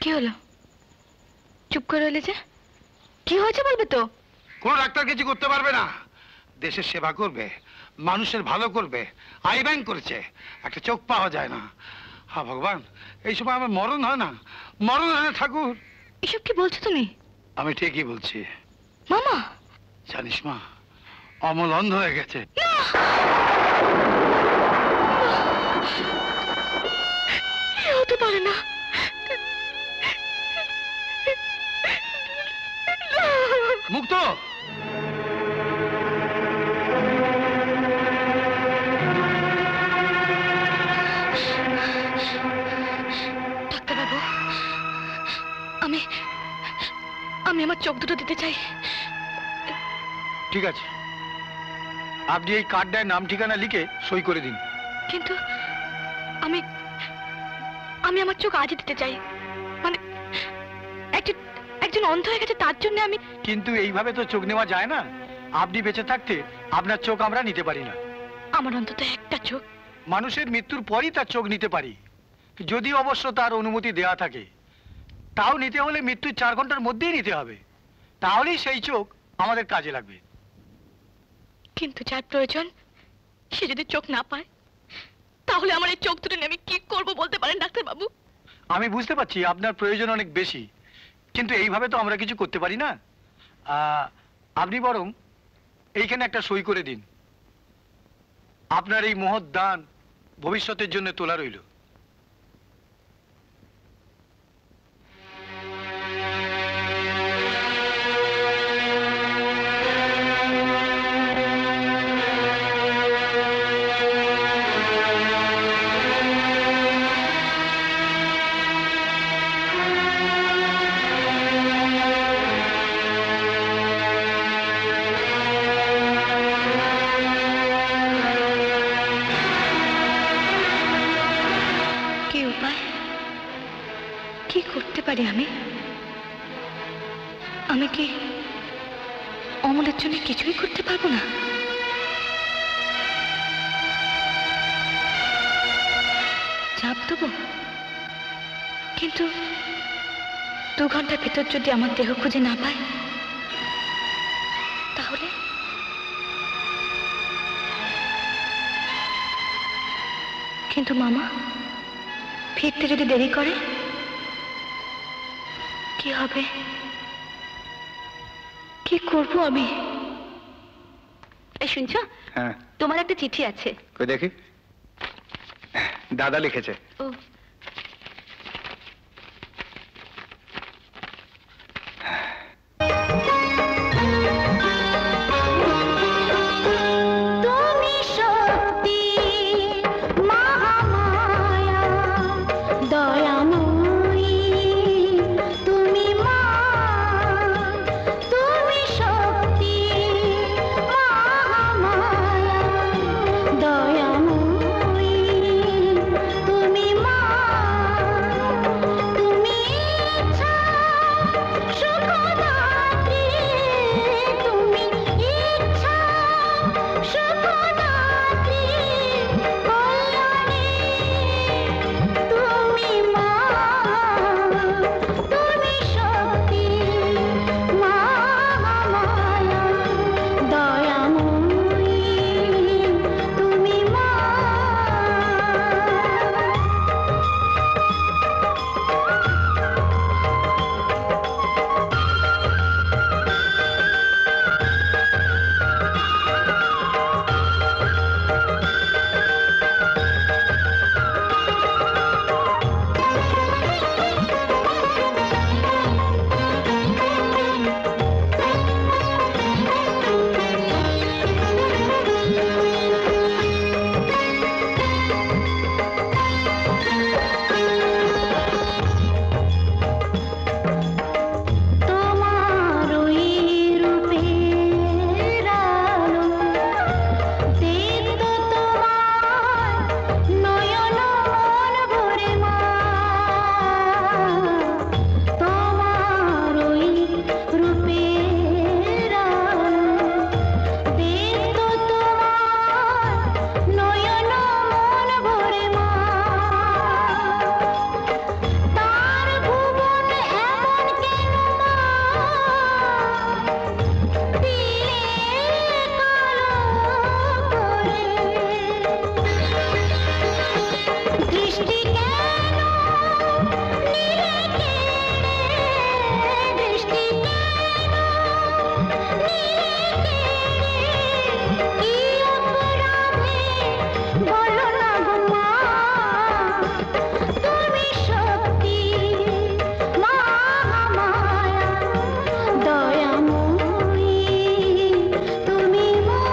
কি হলো, চুপ করে রইলে যে? কি হয়েছে বলবে তো? কোন ডাক্তার কিছু করতে পারবে না, দেশের সেবা করবে, মানুষের ভালো করবে, আই ব্যাংক করেছে, একটা চোখ পাওয়া যায় না। হ্যাঁ ভগবান, এই সময় আমার মরণ হয় না, মরণ হয় না ঠাকুর। এসব কি বলছো তুমি? আমি ঠিকই বলছি। মামা, জানিস মা, অমল অন্ধ হয়ে গেছে। হতে পারে না। মুক্ত, ডাক্তারবাবু, আমি আমি আমার চোখ দুটো দিতে চাই। ঠিক আছে, আপনি এই কার্ডটায় নাম ঠিকানা লিখে সই করে দিন। কিন্তু আমি আমি আমার চোখ আজই দিতে চাই। মানে একজন অন্ধ হয়ে গেছে তার জন্য আমি। কিন্তু এইভাবে তো চোখ নেওয়া যায় না, আপনি বেঁচে থাকতে আপনার চোখ আমরা নিতে পারি না। আমার অন্তত একটা চোখ। মানুষের মৃত্যুর পরই তার চোখ নিতে পারি, যদি অবশ্য তার অনুমতি দেওয়া থাকে। তাও নিতে হলে মৃত্যুর 4 ঘন্টার মধ্যেই নিতে হবে, তাহলেই সেই চোখ আমাদের কাজে লাগবে। কিন্তু যার প্রয়োজন সে যদি চোখ না পায়, তাহলে আমার এই চোখ দুটো নিয়ে আমি কি করবো বলতে পারেন ডাক্তারবাবু? আমি বুঝতে পারছি আপনার প্রয়োজন অনেক বেশি, কিন্তু এইভাবে তো আমরা কিছু করতে পারি না। আপনি বরং এইখানে একটা সই করে দিন, আপনার এই মহৎ দান ভবিষ্যতের জন্য তোলা রইল। আমি কি অমলের জন্য কিছুই করতে পারবো না? চাপ দেবো, কিন্তু 2 ঘন্টার ভেতর যদি আমার দেহ খুঁজে না পায়, তাহলে কিন্তু মামা ফিরতে যদি দেরি করে কি হবে? কি করবো আমি? এই শুনছো, হ্যাঁ তোমার একটা চিঠি আছে। কই দেখি। দাদা লিখেছে। ও তুমি সত্যি মহামায়া দয়াময়ী, তুমি মা, তুমি সত্যি মহামায়া দয়াময়ী, তুমি মা, তুমি ইচ্ছা সুখদাত্রী, তুমি ইচ্ছা সুখদাত্রী, কল্যাণী, তুমি মা, তুমি সত্যি মহামায়া দয়াময়ী, তুমি মা। তোমার ওই রূপের আলো দেখত তোমার নয়ন মন ভরে মা, তোমার ওই রূপের আলো দেখত তোমার নয়ন মন ভরে মা, তার ভুবন এমন কেন মা, দিলে কালো করে দৃষ্টি কেন নিলে কেড়ে, দৃষ্টি কেন নিলে কেড়ে, কি অপরাধে বলো না গো মা, তুমি সত্যি মহামায়া দয়াময়ী, তুমি মা।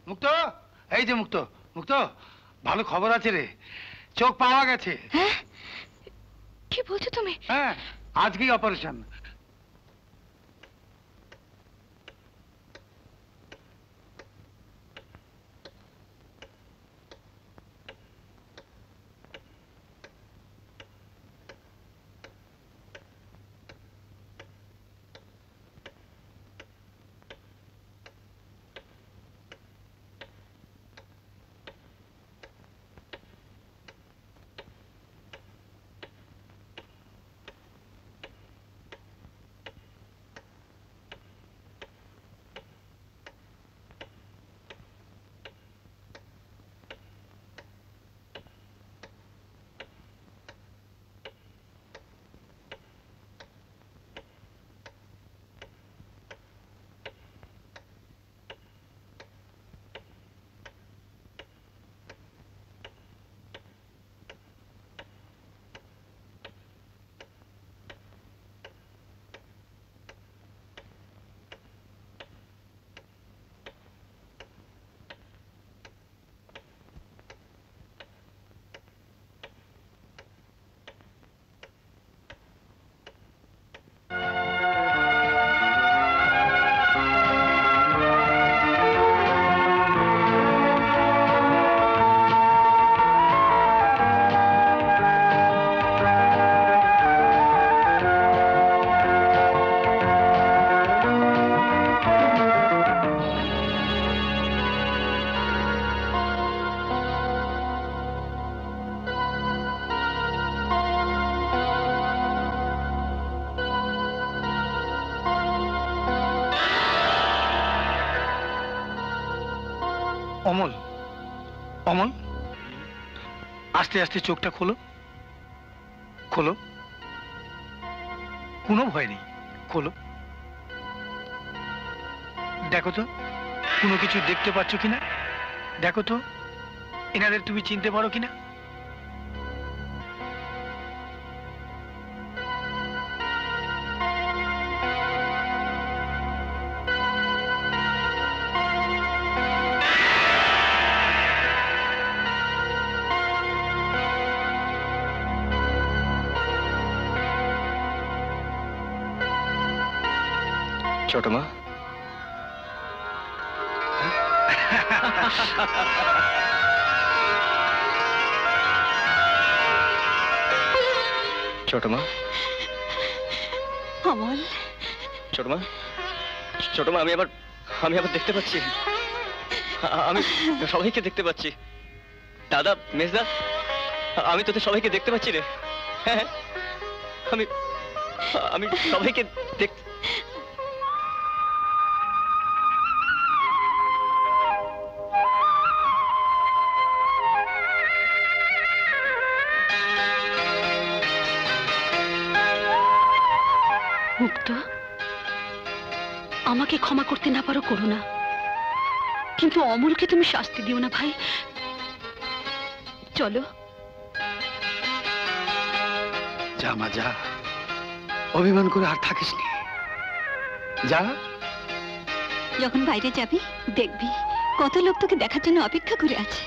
মুক্ত, এই যে মুক্ত, মুক্ত, ভালো খবর আছে রে, চোখ পাওয়া গেছে। হ্যাঁ, কি বলছো তুমি? হ্যাঁ, আজকেই অপারেশন। অমল, অমল, আস্তে আস্তে চোখটা খোলো, খোলো, কোনো ভয় নেই, খোলো। দেখো তো কোনো কিছু দেখতে পাচ্ছ কিনা, দেখো তো এনাদের তুমি চিনতে পারো কিনা। ছোট মা, ছোট মা, অমল, ছোট মা, ছোট মা, আমি আবার দেখতে পাচ্ছি, আমি সবাইকে দেখতে পাচ্ছি। দাদা, মেজদা, আমি তোদের সবাইকে দেখতে পাচ্ছি রে। হ্যাঁ, আমি সবাইকে দেখতে। মুক্ত, আমাকে ক্ষমা করতে না পারো করো না, কিন্তু অমলকে তুমি শাস্তি দিও না ভাই। চলো। যা মা, যা, অভিমান করে আর থাকিস নি, যা। যখন বাইরে যাবি দেখবি কত লোক তোকে দেখার জন্য অপেক্ষা করে আছে।